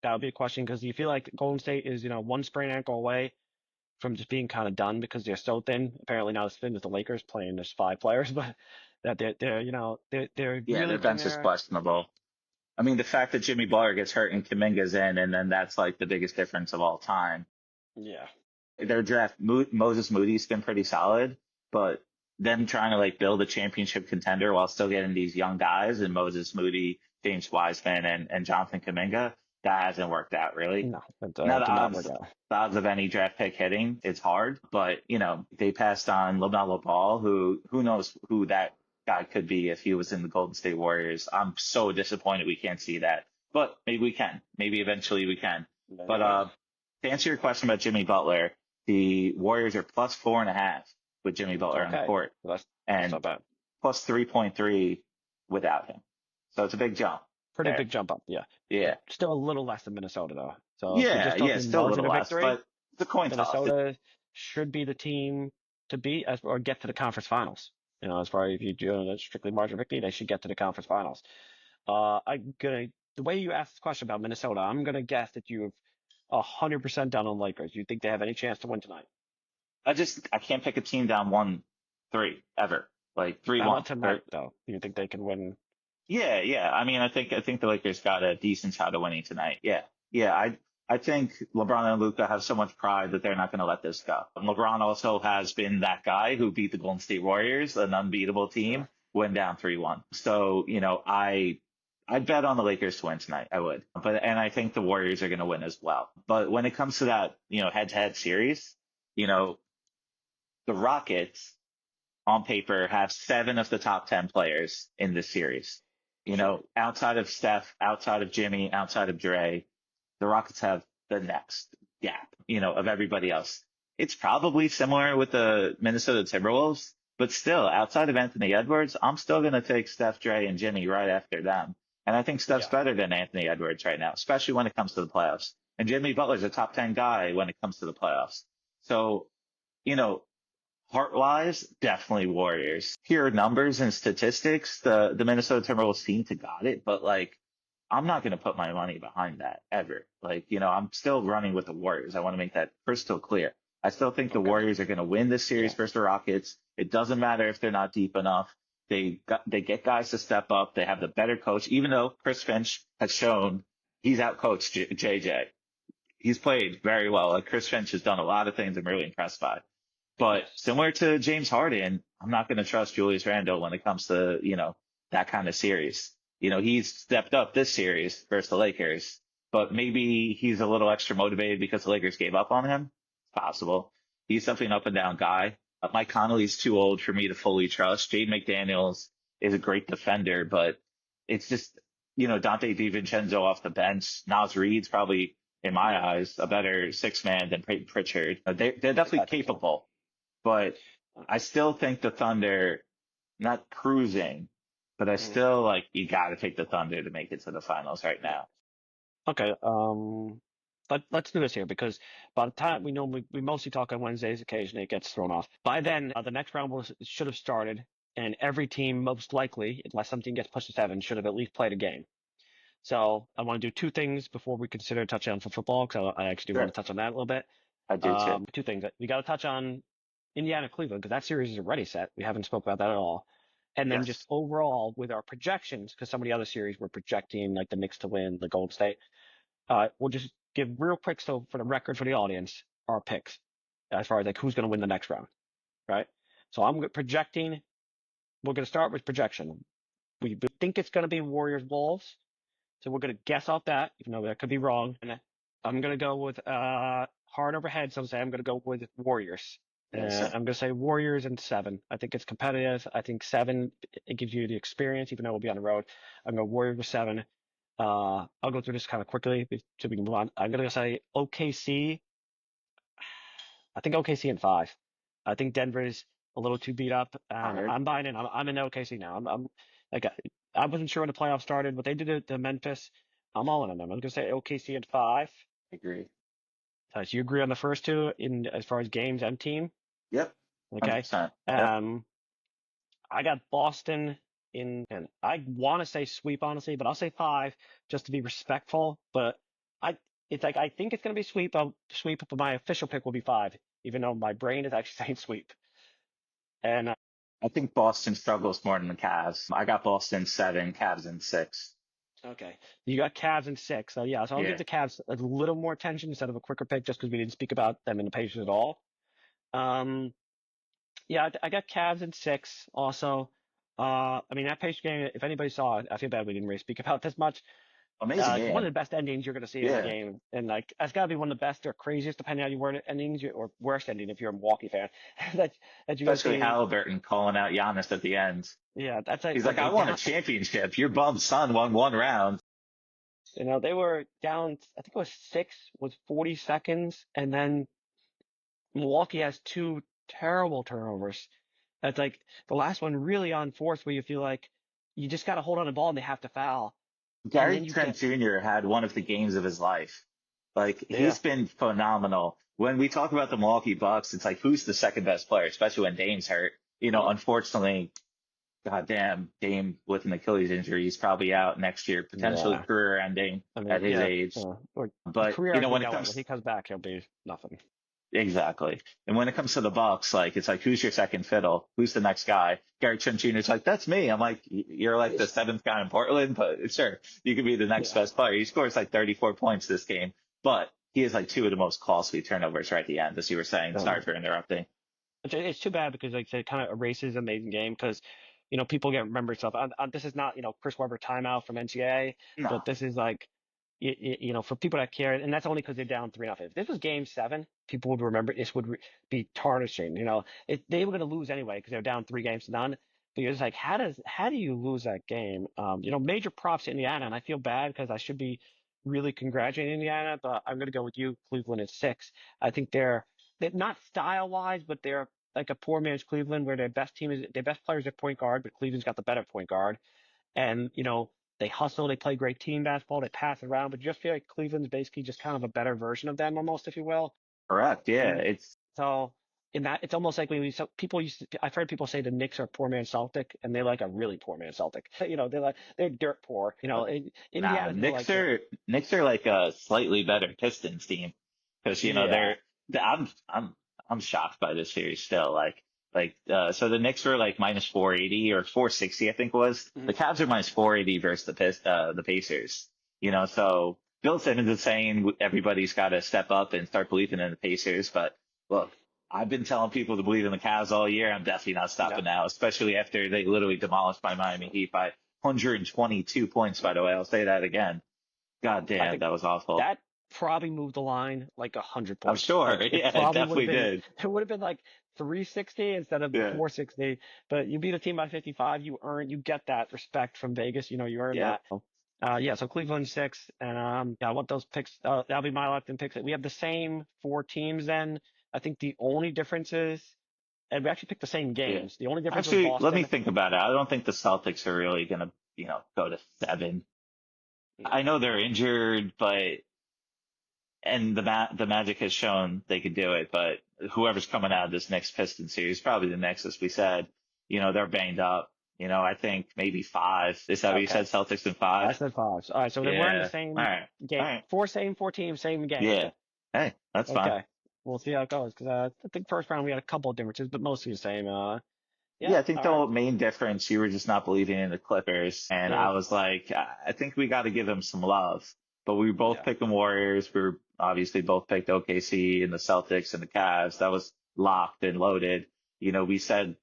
That would be a question, because you feel like Golden State is, one sprained ankle away from just being kind of done because they're so thin. Apparently not as thin as the Lakers playing just 5 players, but that they're really their bench is questionable. I mean, the fact that Jimmy Butler gets hurt and Kuminga's in, and then that's like the biggest difference of all time. Yeah. Their draft, Moses Moody's been pretty solid, but them trying to like build a championship contender while still getting these young guys and Moses Moody, James Wiseman, and Jonathan Kuminga, that hasn't worked out really. No, now the odds of any draft pick hitting, it's hard, but they passed on LaMelo Ball, who knows who that guy could be if he was in the Golden State Warriors. I'm so disappointed we can't see that, but maybe we can. Maybe eventually we can. But to answer your question about Jimmy Butler, the Warriors are +4.5 with Jimmy Butler on the court, that's not bad. +3.3 without him. So it's a big jump. Pretty big jump up, yeah. Yeah. Still a little less than Minnesota, though. So still a little less, but it's a coin toss. Minnesota should be the team to beat or get to the conference finals. As far as if you do strictly margin of victory, they should get to the conference finals. The way you asked this question about Minnesota, I'm gonna guess that you've 100% down on Lakers. You think they have any chance to win tonight? I can't pick a team down 1-3 ever. Like 3-1 tonight, though. Do you think they can win? Yeah. I mean, I think the Lakers got a decent shot of winning tonight. Yeah. I think LeBron and Luka have so much pride that they're not going to let this go. And LeBron also has been that guy who beat the Golden State Warriors, an unbeatable team, went down 3-1. So, I'd bet on the Lakers to win tonight. I would. And I think the Warriors are going to win as well. But when it comes to that, head-to-head series, the Rockets on paper have 7 of the top 10 players in this series. Outside of Steph, outside of Jimmy, outside of Dre, the Rockets have the next gap, of everybody else. It's probably similar with the Minnesota Timberwolves, but still, outside of Anthony Edwards, I'm still going to take Steph, Dre, and Jimmy right after them. And I think Steph's better than Anthony Edwards right now, especially when it comes to the playoffs. And Jimmy Butler's a top 10 guy when it comes to the playoffs. So, heart-wise, definitely Warriors. Pure numbers and statistics, the Minnesota Timberwolves seem to got it, but I'm not going to put my money behind that ever. I'm still running with the Warriors. I want to make that crystal clear. I still think the Warriors are going to win this series versus the Rockets. It doesn't matter if they're not deep enough. They get guys to step up. They have the better coach, even though Chris Finch has shown he's outcoached JJ. He's played very well. Chris Finch has done a lot of things I'm really impressed by. But similar to James Harden, I'm not going to trust Julius Randle when it comes to, that kind of series. He's stepped up this series versus the Lakers, but maybe he's a little extra motivated because the Lakers gave up on him. It's possible. He's definitely an up and down guy. Mike Conley's too old for me to fully trust. Jaden McDaniels is a great defender, but it's just, Dante DiVincenzo off the bench. Naz Reid's probably in my eyes, a better six man than Peyton Pritchard. They're definitely I think so. capable, but I still think the Thunder, not cruising, but I Mhm. still like you got to take the Thunder to make it to the finals right Yeah. now. Okay. Let's do this here because by the time we mostly talk on Wednesdays, occasionally it gets thrown off. By then, the next round should have started, and every team, most likely, unless some team gets pushed to 7, should have at least played a game. So I want to do two things before we consider a touchdown for football, because I actually do want Sure, to touch on that a little bit. I do too. Two things. We got to touch on Indiana Cleveland because that series is already set. We haven't spoke about that at all. And then just Yes, overall with our projections, because some of the other series we're projecting like the Knicks to win, the Golden State. We'll just give real quick, so for the record for the audience, our picks as far as like who's going to win the next round, right? So I'm projecting. We're going to start with projection. We think it's going to be Warriors Wolves, so we're going to guess off that, even though that could be wrong. And I'm going to go with hard overhead. So I'm going to go with Warriors. yes, I'm going to say Warriors and 7. I think it's competitive. I think 7 it gives you the experience, even though we'll be on the road. I'm going to Warriors with 7. I'll go through this kind of quickly so we can move on. I'm going to say OKC. I think OKC in 5. I think Denver's a little too beat up, and hard. I'm buying in. I'm in OKC now. I'm like I wasn't sure when the playoffs started, but they did it to Memphis. I'm all in on them. I'm going to say OKC in 5. I agree. So you agree on the first two in as far as games and team? Yep, Okay. 100%. Yep. Um, I got Boston in, and I want to say sweep, honestly, but I'll say 5 just to be respectful. But I, it's like I think it's going to be sweep. I'll sweep, but my official pick will be 5, even though my brain is actually saying sweep. And I think Boston struggles more than the Cavs. I got Boston 7, Cavs in 6. okay, you got Cavs in 6. So yeah, so I'll give Yeah. the Cavs a little more attention instead of a quicker pick, just because we didn't speak about them in the Pacers at all. Um, yeah, I got Cavs in 6 also. I mean, that Pacers game, if anybody saw it, I feel bad we didn't really speak about this much. Amazing One of game. the best endings you're going to see in a Yeah. game, and like that's got to be one of the best or craziest, depending on how you word it, endings, or worst ending if you're a Milwaukee fan that you're going to Especially see. Halliburton calling out Giannis at the end. Yeah, that's He's like like, I they won a down. championship. Your bum son won one round. They were down. I think it was 6 with 40 seconds, and then Milwaukee has 2 terrible turnovers. That's like the last one really on force, where you feel like you just got to hold on the ball and they have to foul, and Gary then you Trent get Jr. had one of the games of his life. Like, yeah, he's been phenomenal. When we talk about the Milwaukee Bucks, it's like, who's the second best player, especially when Dame's hurt? mm, Unfortunately, goddamn, Dame with an Achilles injury, he's probably out next year, potentially yeah. career ending I mean, at his yeah, age. or But, career I when think it out when he comes comes back, he'll be nothing. exactly. And when it comes to the Bucks, like it's like who's your second fiddle? Who's the next guy? Gary Trent Jr. is like, that's me. I'm like, you're like the seventh guy in Portland, but sure, you could be the next Yeah. best player. He scores like 34 points this game, but he has like 2 of the most costly turnovers right at the end, as you were saying. Sorry Um, for interrupting. it's too bad because like it kind of erases an amazing game because people get remember stuff. This is not Chris Webber timeout from NCAA, No, but this is like for people that care, and that's only because they're down 3-0. If this was Game 7, people would remember this would be tarnishing. They were going to lose anyway because they're down 3-0. But you're just like, how do you lose that game? Major props to Indiana, and I feel bad because I should be really congratulating Indiana, but I'm going to go with you. Cleveland is 6. I think they're not style wise, but they're like a poor man's Cleveland where their best players at point guard, but Cleveland's got the better point guard. And, they hustle, they play great team basketball, they pass it around, but you just feel like Cleveland's basically just kind of a better version of them almost, if you will. correct. Yeah, And it's so in that, it's almost like I've heard people say the Knicks are poor man Celtic, and they're like a really poor man Celtic. They're dirt poor. nah. Indiana's more Knicks like the, are Knicks are like a slightly better Pistons team because yeah. I'm shocked by this series still. So the Knicks were like minus 480 or 460, I think it was. Mhm. The Cavs are minus 480 versus the Pacers. So Bill Simmons is saying everybody's got to step up and start believing in the Pacers. But look, I've been telling people to believe in the Cavs all year. I'm definitely not Yeah. stopping now, especially after they literally demolished my Miami Heat by 122 points, by the way. I'll say that again. God I damn, think that was awful. that probably moved the line like 100 I'm points. sure. Like it Yeah, it probably would have definitely been, did. it would have been like 360 instead of Yeah. 460. But you beat a team by 55, you get that respect from Vegas. You earn Yep. that. Yeah, so Cleveland 6, and yeah, I want those picks. That'll be my locked-in picks. We have the same 4 teams then. I think the only difference is, and we actually picked the same Yeah. games. The only difference was Actually, let me Boston. think about it. I don't think the Celtics are really gonna, go to 7. I Yeah, know they're injured, but and the Magic has shown they could do it, but whoever's coming out of this next Pistons series, probably the next, as we said, they're banged up. I think maybe 5. Is that what you okay. said? Celtics in I 5? said 5. All right, so then we're in the Yeah. All same right. All game. right. Four teams, same game. Yeah. Hey, that's fine. Okay, we'll see how it goes. Because I think first round we had a couple of differences, but mostly the same. Yeah, Yeah, I think all right. the main difference, you were just not believing in the Clippers. And Yeah, I was like, I think we got to give them some love. But we were both yeah, picking Warriors. We were obviously both picked OKC and the Celtics and the Cavs. That was locked and loaded. We said,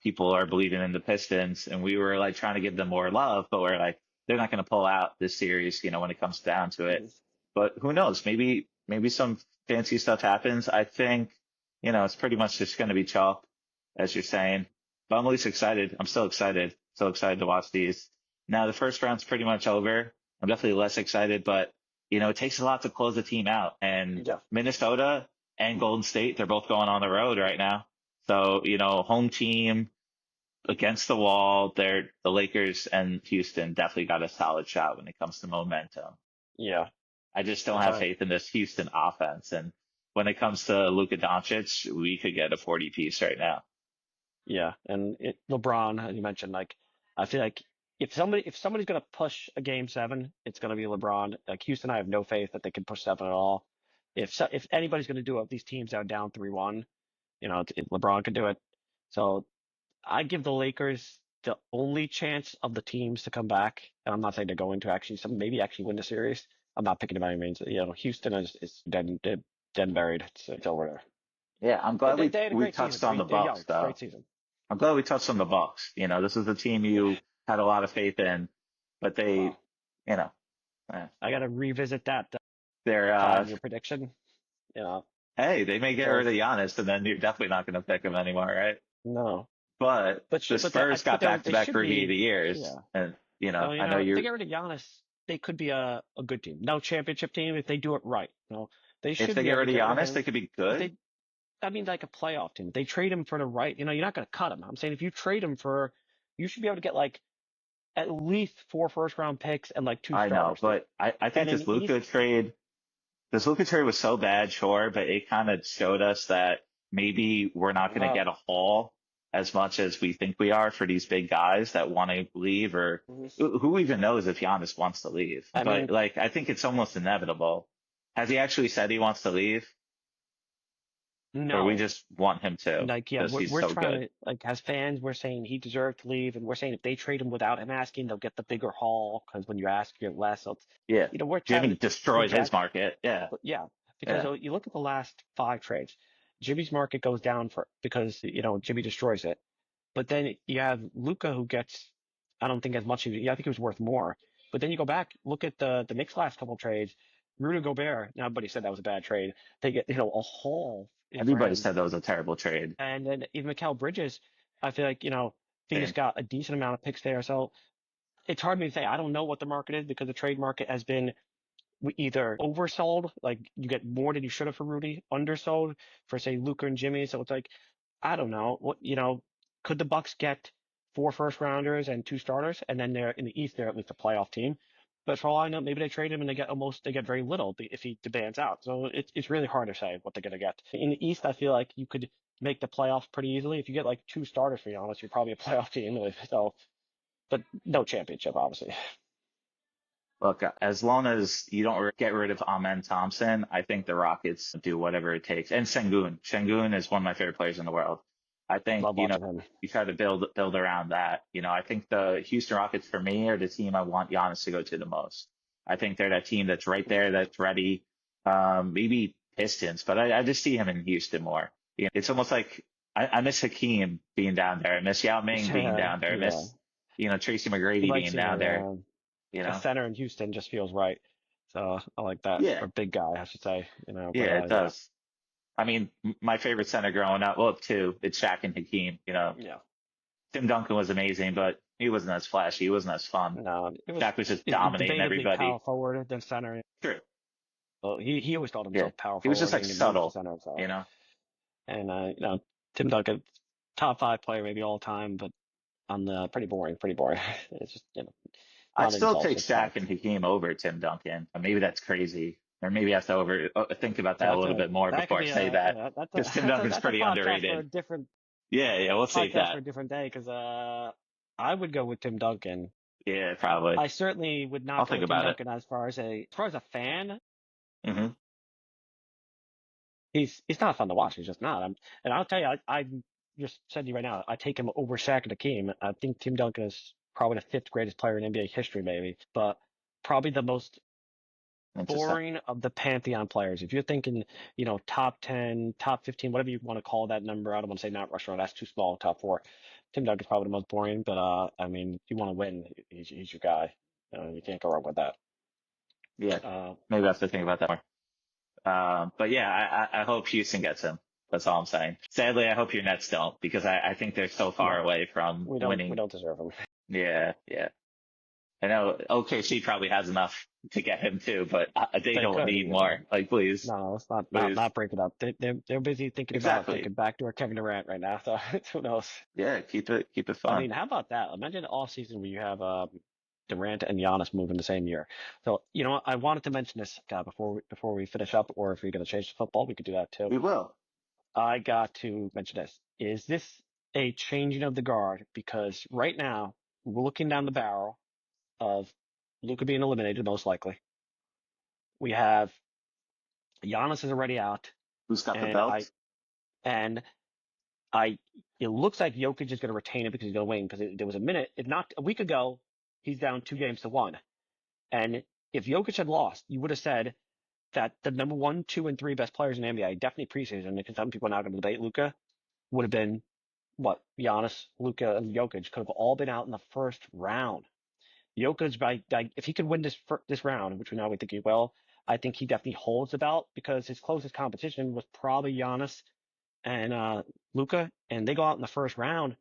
people are believing in the Pistons, and we were like trying to give them more love, but we're like, they're not going to pull out this series, when it comes down to it. mhm, But who knows? Maybe some fancy stuff happens. I think, it's pretty much just going to be chalk, as you're saying. But I'm at least excited. I'm still excited. So excited to watch these. Now the first round's pretty much over. I'm definitely less excited, but it takes a lot to close a team out. And yeah, Minnesota and Golden State, they're both going on the road right now. So, home team against the wall. The Lakers and Houston definitely got a solid shot when it comes to momentum. yeah. I just don't That's have all right. faith in this Houston offense. And when it comes to Luka Doncic, we could get a 40 piece right now. Yeah, and LeBron, as you mentioned, like I feel like if somebody's gonna push a game 7, it's gonna be LeBron. Like Houston, I have no faith that they can push 7 at all. If anybody's gonna do it, these teams are down 3-1. LeBron could do it. So I give the Lakers the only chance of the teams to come back, and I'm not saying they're going to actually some maybe actually win the series. I'm not picking them by any means. Houston is dead and buried. It's over there. Yeah, I'm But glad they had a we great season. touched on the They're Bucks young, though. great season. I'm glad we touched on the Bucks. This is a team Yeah. you had a lot of faith in, but they, Well, you know, eh, I got to revisit that they're 5-year prediction. You know, hey, they may get rid so of Giannis, and then you're definitely not going to pick him anymore, right? no, But the Spurs got they back-to-back should rookie of be. the years, Yeah. and So I know if they you. get rid of Giannis, they could be a good team. No championship team if they do it right. They If should they be get able rid to of get rid of Giannis, they him. could be If good. they, I mean, like a playoff team. If they trade him for the right. You're not going to cut him. I'm saying if you trade him for, you should be able to get like at least 4 first round picks and like 2 I know, starters. but I And think in the East, this Luka trade was so bad, sure, but it kind of showed us that maybe we're not going to uh, get a haul as much as we think we are for these big guys that want to leave, or who even knows if Giannis wants to leave. I But mean, like, I think it's almost inevitable. Has he actually said he wants to leave, or we no. just want him to Like, yeah, because we're he's we're so trying good? to like as fans, we're saying he deserved to leave, and we're saying if they trade him without him asking, they'll get the bigger haul because when you ask, you get less. So Yeah. we're trying Jimmy to destroyed his project, market. Yeah. but yeah, because Yeah. you look at the last 5 trades, Jimmy's market goes down for because Jimmy destroys it, but then you have Luca who gets, I don't think as much. Yeah, I think he was worth more. But then you go back, look at the Knicks last couple trades. Rudy Gobert, now everybody said that was a bad trade. They get a haul for Everybody him. said that was a terrible trade. And then even Mikal Bridges, I feel like, Phoenix Same. got a decent amount of picks there. So it's hard for me to say. I don't know what the market is because the trade market has been either oversold, like you get more than you should have for Rudy, undersold for say Luca and Jimmy. So it's like, I don't know. Could the Bucks get 4 first rounders and 2 starters? And then they're in the East, they're at least a playoff team. But for all I know, maybe they trade him and they get very little if he demands out. So it's really hard to say what they're gonna get. In the East, I feel like you could make the playoffs pretty easily. If you get like 2 starters, for you honest, you're probably a playoff team. So, but no championship, obviously. Look, as long as you don't get rid of Amen Thompson, I think the Rockets do whatever it takes. And Sengun. Sengun is one of my favorite players in the world. I think, Love watching him. you try to build around that. I think the Houston Rockets for me are the team I want Giannis to go to the most. I think they're that team that's right there, that's ready. Maybe Pistons, but I just see him in Houston more. It's almost like I miss Hakeem being down there. I miss Yao Ming being Yeah, down there. I yeah. miss, Tracy I McGrady like being seeing down there, you a know? center in Houston just feels right. So I like that. Yeah. Or big guy, I should say. But Yeah, it yeah, does. I mean, my favorite center growing up, well, two, it's Shaq and Hakeem. yeah, Tim Duncan was amazing, but He wasn't as flashy. He wasn't as fun. No, Shaq was just it dominating debatably power everybody. forward than center. True. Well, he always called Yeah. himself power He was just forward like and he moved to subtle, center. So, you know? and Tim Duncan, top 5 player maybe all time, but on the pretty boring, pretty boring. It's just I'd not still insults, take it's Shaq facts. and Hakeem over Tim Duncan. Or maybe that's crazy. Or maybe I have to think about that a That's little bit more that could before I be say that. that's Because Tim Duncan's that's a pretty podcast for a underrated. different Yeah, we'll save podcast that. for a different day because I would go with Tim Duncan. Yeah, probably. I certainly would I'll not go think with Tim about it. Duncan as far as a fan. Hmm. He's not fun to watch. He's just not. And I'll tell you, I just said to you right now, I take him over Shaq and Hakeem. I think Tim Duncan is probably the 5th greatest player in NBA history, maybe, but probably the most Interesting. boring of the pantheon players. If you're thinking, top 10, top 15, whatever you want to call that number, I don't want to say not Rush Hour, that's too small. Top 4, Tim Duncan's probably the most boring. But I mean, if you want to win, he's your guy. You can't go wrong with that. Yeah, Uh, maybe I have to think about that more. But yeah, I hope Houston gets him. That's all I'm saying. Sadly, I hope your Nets don't because I think they're so far no, away from we winning. don't deserve him. Yeah, yeah. I know OKC probably has enough to get him too, but they They don't could, need more. Like, please, no, let's not please. break it up. They're busy thinking about Exactly. taking backdoor Kevin Durant right now. So who knows? Yeah, keep it I fun. mean, how about that? Imagine an off season where you have Durant and Giannis moving the same year. So you know what? I wanted to mention this before we finish up, or if we're going to change the football, we could do that too. We will. I got to mention this. Is this a changing of the guard? Because right now we're looking down the barrel of Luka being eliminated, most likely. We have Giannis is already out, Who's got the and belt? and I it looks like Jokic is going to retain it because he's going to win. Because there was if not a week ago, he's down 2 games to 1. And if Jokic had lost, you would have said that the number 1, 2, and 3 best players in the NBA, definitely preseason, because some people are now going to debate Luka, would have been what Giannis, Luka, and Jokic could have all been out in the first round. Jokic, if he could win this round, which we now we think he will, I think he definitely holds the belt because his closest competition was probably Giannis and Luka, and they go out in the first round.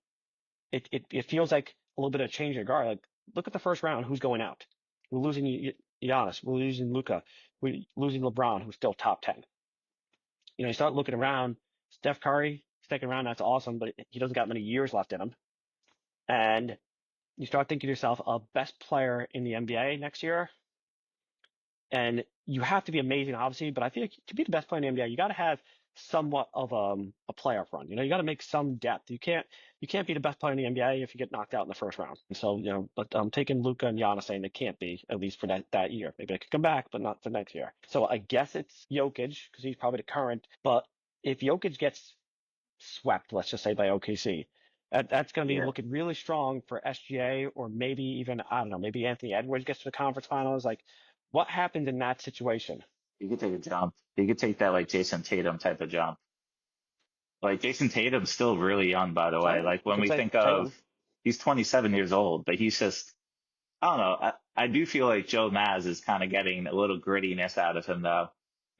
It feels like a little bit of change of guard. Like, look at the first round. Who's going out? We're losing Giannis. We're losing Luka. We're losing LeBron, who's still top 10. You start looking around. Steph Curry, second round, that's awesome, but he doesn't got many years left in him. And you start thinking to yourself, a best player in the NBA next year, and you have to be amazing, obviously, but I feel like to be the best player in the NBA, you got to have somewhat of a playoff run. You got to make some depth. You can't be the best player in the NBA if you get knocked out in the first round. And so, but I'm taking Luka and Giannis saying they can't be, at least for that year. Maybe they could come back, but not the next year. So I guess it's Jokic because he's probably the current. But if Jokic gets swept, let's just say by OKC, that's going to be Yeah. looking really strong for SGA, or maybe even, I don't know, maybe Anthony Edwards gets to the conference finals. Like, what happens in that situation? You could take a jump. You could take that like Jason Tatum type of jump. Like Jason Tatum's still really young, by the way. So Like you when could we say think of, Tatum. he's 27 years old, but he's just, I don't know. I do feel like Joe Maz is kind of getting a little grittiness out of him though.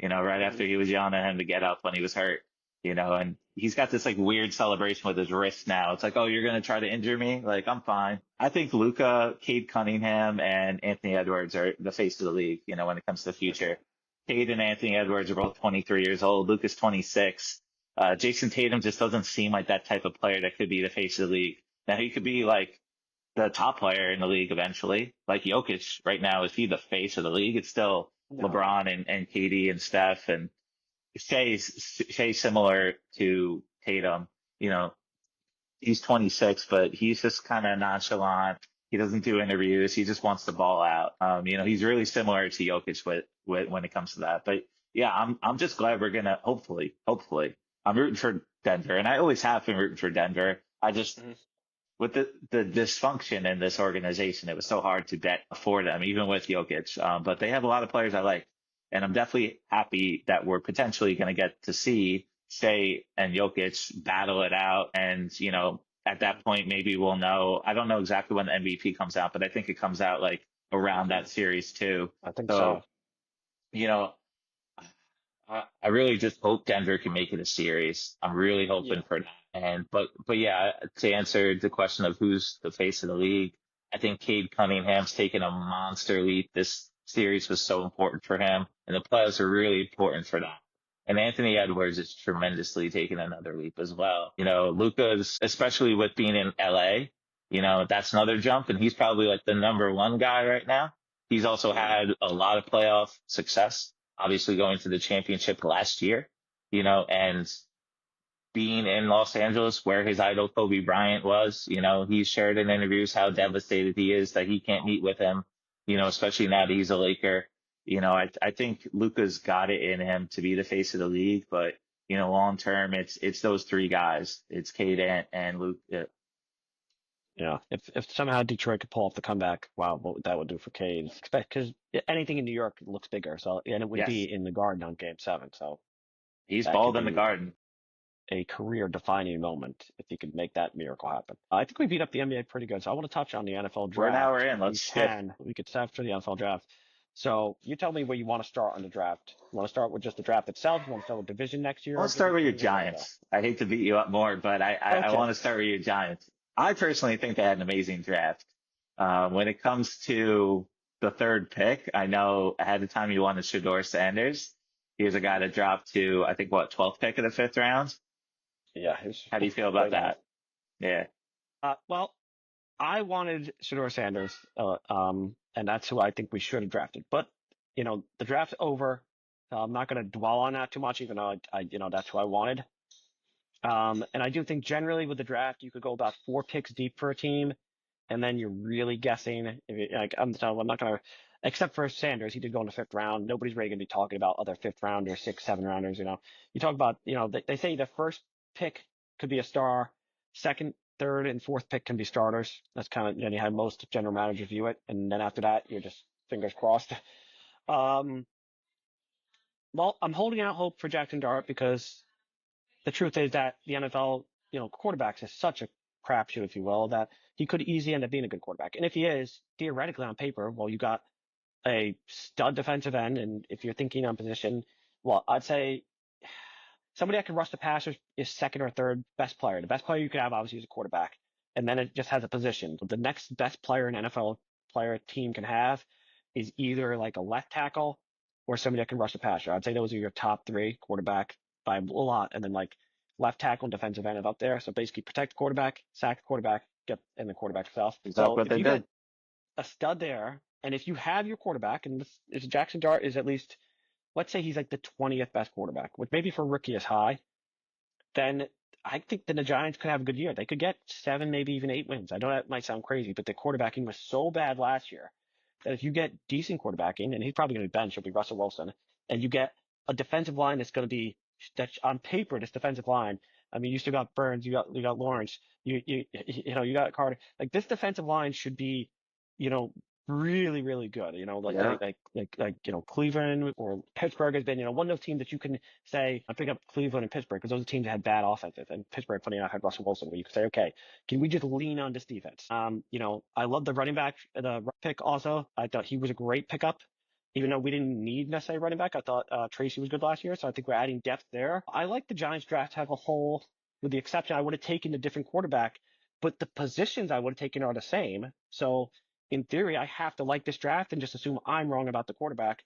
Right after he was yelling at him to get up when he was hurt, and he's got this like weird celebration with his wrist now. It's like, oh, you're going to try to injure me? Like, I'm fine. I think Luka, Cade Cunningham, and Anthony Edwards are the face of the league, when it comes to the future. Cade and Anthony Edwards are both 23 years old. Luka's 26. Jason Tatum just doesn't seem like that type of player that could be the face of the league. Now he could be like the top player in the league eventually. Like Jokic right now, is he the face of the league? It's still No. LeBron and KD and Steph, and Shay's similar to Tatum. You know, he's 26, but he's just kind of nonchalant. He doesn't do interviews. He just wants the ball out. He's really similar to Jokic with when it comes to that. But yeah, I'm just glad we're gonna hopefully. I'm rooting for Denver, and I always have been rooting for Denver. I just Mhm. with the dysfunction in this organization, it was so hard to bet for them, even with Jokic. But they have a lot of players I like, and I'm definitely happy that we're potentially going to get to see Shea and Jokic battle it out. And at that point, maybe we'll know. I don't know exactly when the MVP comes out, but I think it comes out like around that series too. I think So so. you know, I really just hope Denver can make it a series. I'm really hoping Yeah. for that. But yeah, to answer the question of who's the face of the league, I think Cade Cunningham's taken a monster leap. This series was so important for him, and the playoffs are really important for that. And Anthony Edwards is tremendously taking another leap as well. Luka's, especially with being in LA, that's another jump, and he's probably like the number one guy right now. He's also Yeah. had a lot of playoff success, obviously going to the championship last year, and being in Los Angeles where his idol Kobe Bryant was, he's shared in interviews how devastated he is that he can't meet with him, especially now that he's a Laker. I think Luka's got it in him to be the face of the league, but long term, it's those three guys. It's Cade and Luke. Yeah. If somehow Detroit could pull off the comeback, wow, what that would do for Cade. Because anything in New York looks bigger. So, and it would Yes, be in the Garden on Game 7. So he's that could balled in the be Garden. a career-defining moment if he could make that miracle happen. I think we beat up the NBA pretty good, so I want to touch on the NFL We're an hour draft. in. We Let's skip. can. We could start for the NFL draft. So you tell me where you want to start on the draft. You want to start with just the draft itself? You want to start with division next year? I want to start with your Where do you want to Giants. I hate to beat you up more, but I go? want to start with your Giants. I personally think they had an amazing draft. When it comes to the third pick, I know ahead of time you wanted Shedeur Sanders. He was a guy that dropped to, I think, 12th pick of the fifth round. Yeah, it was How do you feel about late on. that? Yeah. Well, I wanted Shedeur Sanders, and that's who I think we should have drafted. But the draft's over. I'm not going to dwell on that too much, even though that's who I wanted. And I do think generally with the draft, you could go about 4 picks deep for a team, and then you're really guessing. I'm not going to, except for Sanders, he did go in the 5th round. Nobody's really going to be talking about other 5th rounders, 6th, 7th rounders. You talk about, they say the first pick could be a star, second, third, and fourth pick can be starters. That's kind of, how most general managers view it. And then after that, you're just fingers crossed. Um, well, I'm holding out hope for Jaxson Dart because the truth is that the NFL, quarterbacks is such a crapshoot, if you will, that he could easily end up being a good quarterback. And if he is, theoretically on paper, well, you got a stud defensive end, and if you're thinking on position, well, I'd say somebody that can rush the passer is second or third best player. The best player you could have, obviously, is a quarterback, and then it just has a position. The next best player an NFL player team can have is either like a left tackle or somebody that can rush the passer. I'd say those are your top 3: quarterback by a lot, and then like left tackle and defensive end up there. So basically, protect the quarterback, sack the quarterback, and the quarterback itself. Exactly So what if they you got did. a stud there, and if you have your quarterback, and if Jaxson Dart is at least, let's say he's like the 20th best quarterback, which maybe for a rookie is high, then I think the Giants could have a good year. They could get 7, maybe even 8 wins. I know that might sound crazy, but the quarterbacking was so bad last year that if you get decent quarterbacking, and he's probably going to be benched, it'll be Russell Wilson, and you get a defensive line that's going to be, that's on paper, this defensive line. I mean, you still got Burns, you got Lawrence, you got Carter. Like this defensive line should be, you know, really, really good. Yeah. Cleveland or Pittsburgh has been, one of those teams that you can say, I pick up Cleveland and Pittsburgh because those are teams that had bad offenses. And Pittsburgh, funny enough, had Russell Wilson, where you could say, okay, can we just lean on this defense? I love the running back, the pick also. I thought he was a great pickup. Even though we didn't need necessarily running back, I thought Tracy was good last year, so I think we're adding depth there. I like the Giants draft as a whole, with the exception I would have taken a different quarterback, but the positions I would have taken are the same. So in theory, I have to like this draft and just assume I'm wrong about the quarterback.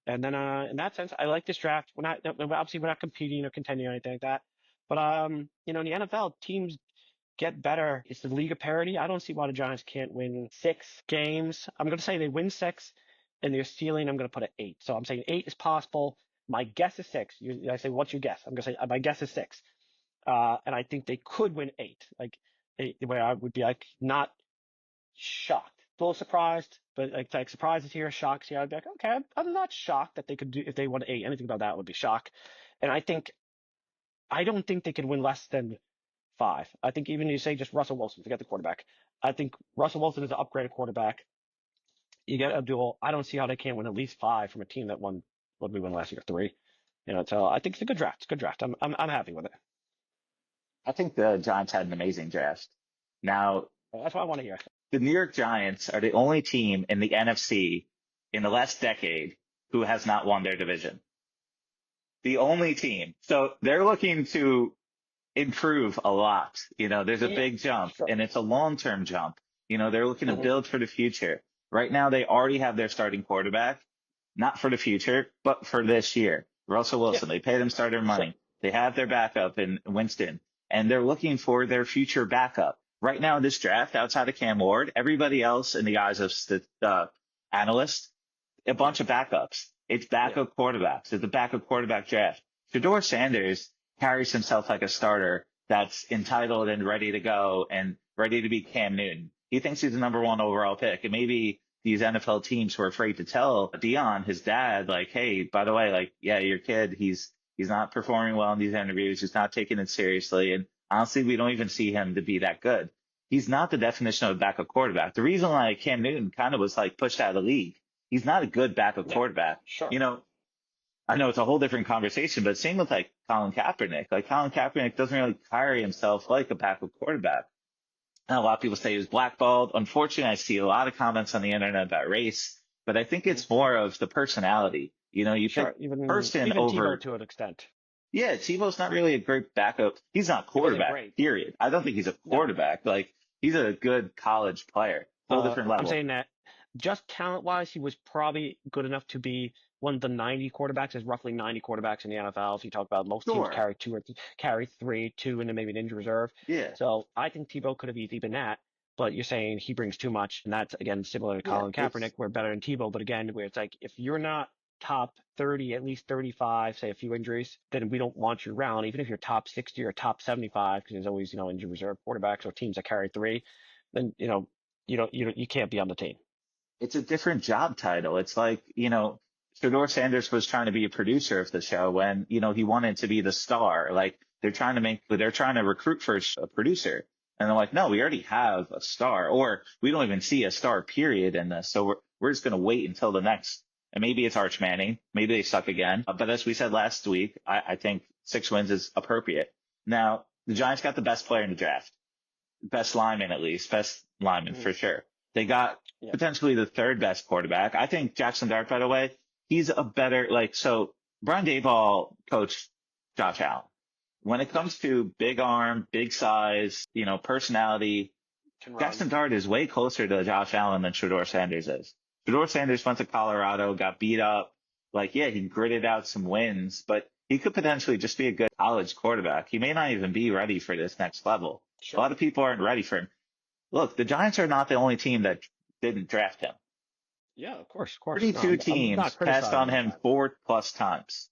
And then in that sense, I like this draft. We're not competing or contending or anything like that. But in the NFL, teams get better. It's the league of parity. I don't see why the Giants can't win 6 games. I'm going to say they win 6, and their ceiling I'm going to put at 8. So I'm saying 8 is possible. My guess is 6. I say, what's your guess? I'm going to say my guess is 6. And I think they could win 8. Where I would be like not shocked, a little surprised, but like surprise is here, shock is here. I'd be like, okay, I'm not shocked that they could do, if they won 8. Anything about that would be shock. And I don't think they could win less than 5. I think even if you say just Russell Wilson, forget the quarterback. I think Russell Wilson is an upgraded quarterback. You get Abdul. I don't see how they can't win at least 5 from a team that won. What did we win last year? 3. So I think it's a good draft. It's a good draft. I'm happy with it. I think the Giants had an amazing draft. Now, That's what I want to hear. the New York Giants are the only team in the NFC in the last decade who has not won their division. The only team. So they're looking to improve a lot. There's a big jump Sure. and it's a long-term jump. They're looking to Mhm. build for the future. Right now, they already have their starting quarterback, not for the future, but for this year. Russell Wilson, they pay them starter money. Sure. They have their backup in Winston, and they're looking for their future backup. Right now, in this draft, outside of Cam Ward, everybody else in the eyes of analysts, a bunch of backups. It's backup quarterbacks. It's a backup quarterback draft. Shedeur Sanders carries himself like a starter that's entitled and ready to go and ready to be Cam Newton. He thinks he's the number one overall pick. And maybe these NFL teams were afraid to tell Dion, his dad, like, hey, by the way, like, yeah, your kid, he's not performing well in these interviews. He's not taking it seriously. And honestly, we don't even see him to be that good. He's not the definition of a backup quarterback. The reason why Cam Newton kind of was like pushed out of the league, he's not a good backup quarterback. Sure. I know it's a whole different conversation, but same with like Colin Kaepernick. Like Colin Kaepernick doesn't really carry himself like a backup quarterback. And a lot of people say he was blackballed. Unfortunately, I see a lot of comments on the internet about race, but I think it's more of the personality. You Sure. pick person over. Tebow to an extent. Yeah, Tebow's not really a great backup. He's not quarterback, period. I don't think he's a quarterback. No. Like he's a good college player. Whole different level. I'm saying that just talent-wise, he was probably good enough to be one of the 90 quarterbacks. There's roughly 90 quarterbacks in the NFL. If you talk about most teams carry three, two, and then maybe an injury reserve. Yeah. So I think Tebow could have easily been that. But you're saying he brings too much, and that's again similar to Colin Kaepernick. We're better than Tebow, but again, where it's like if you're not top 30, at least 35, say a few injuries, then we don't want you around. Even if you're top 60 or top 75, because there's always injury reserve quarterbacks or teams that carry three, then you can't be on the team. It's a different job title. It's like, Shedeur Sanders was trying to be a producer of the show when, he wanted to be the star. Like they're trying to recruit for a producer. And they're like, no, we already have a star, or we don't even see a star period in this. So we're just going to wait until the next, and maybe it's Arch Manning. Maybe they suck again. But as we said last week, I think 6 wins is appropriate. Now the Giants got the best player in the draft, best lineman for sure. They got potentially the third best quarterback. I think Jaxson Dart, by the way, he's a better, so Brian Daboll coached Josh Allen. When it comes to big arm, big size, personality, Jaxson Dart is way closer to Josh Allen than Shedeur Sanders is. Shedeur Sanders went to Colorado, got beat up. He gritted out some wins, but he could potentially just be a good college quarterback. He may not even be ready for this next level. Sure. A lot of people aren't ready for him. Look, the Giants are not the only team that didn't draft him. Yeah, of course. 32 teams passed on him 4+ times.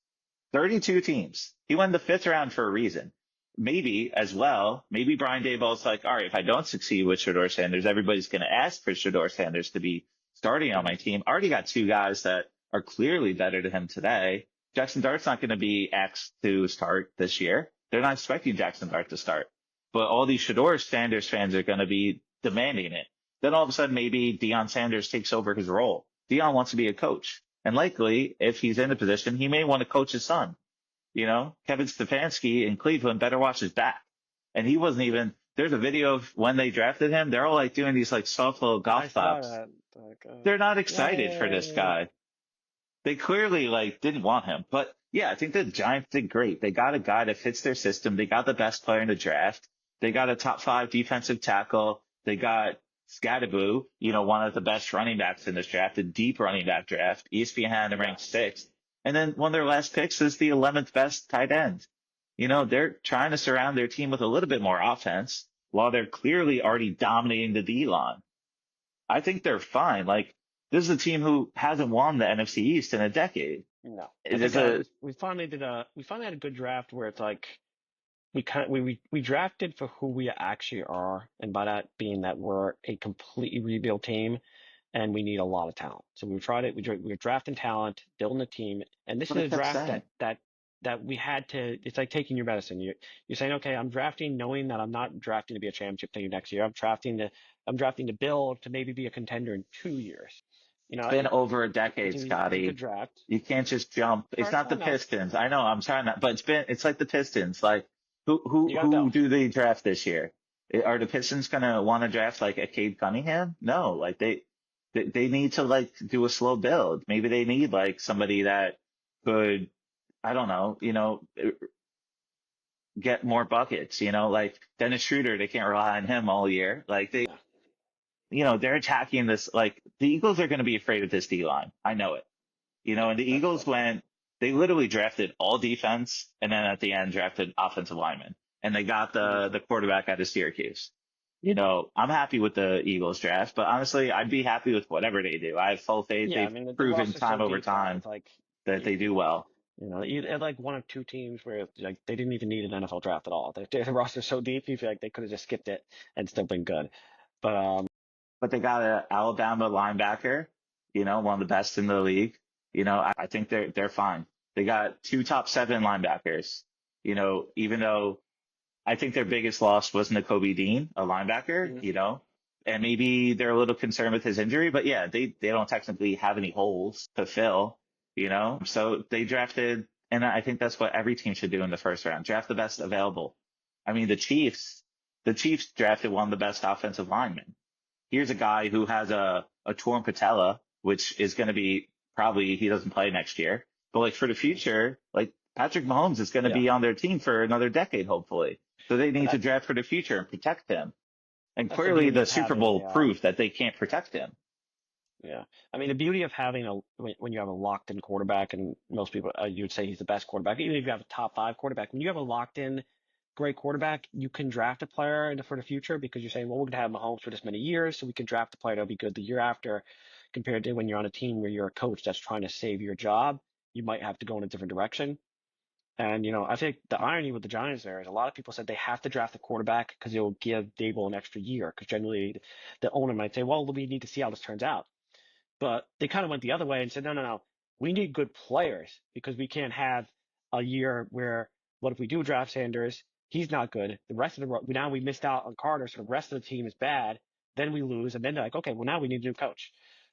32 teams. He went the 5th round for a reason. Maybe Brian Daboll's like, all right, if I don't succeed with Shedeur Sanders, everybody's going to ask for Shedeur Sanders to be starting on my team. I already got 2 guys that are clearly better than him today. Jaxson Dart's not going to be asked to start this year. They're not expecting Jaxson Dart to start. But all these Shedeur Sanders fans are going to be demanding it. Then all of a sudden, maybe Deion Sanders takes over his role. Deion wants to be a coach. And likely, if he's in a position, he may want to coach his son. Kevin Stefanski in Cleveland better watch his back. And he wasn't even, there's a video of when they drafted him. They're all doing these soft little golf claps. They're not excited for this guy. They clearly didn't want him. But yeah, I think the Giants did great. They got a guy that fits their system. They got the best player in the draft. They got a top 5 defensive tackle. They got Scadaboo, one of the best running backs in this draft, a deep running back draft. ESPN had him ranked 6th. And then one of their last picks is the 11th best tight end. They're trying to surround their team with a little bit more offense while they're clearly already dominating the D-line. I think they're fine. This is a team who hasn't won the NFC East in a decade. No. We finally had a good draft where it's we drafted for who we actually are, and by that being that we're a completely rebuilt team, and we need a lot of talent. So we tried it. We're drafting talent, building a team, and this is a draft that we had to. It's like taking your medicine. You're saying, okay, I'm drafting knowing that I'm not drafting to be a championship team next year. I'm drafting to build to maybe be a contender in 2 years. It's been over a decade, Scotty. You can't just jump. It's not the Pistons. I know. I'm trying not, but it's like the Pistons. Who do they draft this year? Are the Pistons gonna want to draft a Cade Cunningham? No. They need to do a slow build. Maybe they need somebody that could I don't know, get more buckets, like Dennis Schroeder, they can't rely on him all year. Like Yeah. they're attacking this, like the Eagles are going to be afraid of this D line. I know it. And the Eagles they literally drafted all defense and then at the end drafted offensive linemen. And they got Mhm. the quarterback out of Syracuse. I'm happy with the Eagles draft, but honestly, I'd be happy with whatever they do. I have full faith. Yeah, I They've mean the proven roster's so time over deep that time it's like, that you, they do well. you had like one or two teams where like they didn't even need an NFL draft at all. The roster's so deep, you feel like they could have just skipped it and still been good. But But they got an Alabama linebacker, one of the best in the league. I think they're fine. They got two top seven linebackers. Even though I think their biggest loss was Nakobe Dean, a linebacker, Mhm. and maybe they're a little concerned with his injury, but yeah, they don't technically have any holes to fill, so they drafted, and I think that's what every team should do in the first round, draft the best available. I mean, the Chiefs drafted one of the best offensive linemen. Here's a guy who has a torn patella, which is going to be probably he doesn't play next year. But like for the future, like Patrick Mahomes is going to Yeah, be on their team for another decade, hopefully. So they and need to draft for the future and protect him. And that's the clearly beauty the of Super having Bowl a proved that they can't protect him. yeah. I mean, the beauty of having when you have a locked in quarterback, and most people you would say he's the best quarterback, even if you have a top five quarterback. When you have a locked in great quarterback, you can draft a player for the future because you're saying, well, we're going to have Mahomes for this many years, so we can draft a player that'll be good the year after. Compared to when you're on a team where you're a coach that's trying to save your job, you might have to go in a different direction. And I think the irony with the Giants there is a lot of people said they have to draft a quarterback because it will give Dable an extra year. Because generally, the owner might say, well, we need to see how this turns out. But they kind of went the other way and said, no, no, no, we need good players because we can't have a year where what if we do draft Sanders? He's not good. The rest of now we missed out on Carter, so the rest of the team is bad. Then we lose, and then they're like, okay, well now we need a new coach.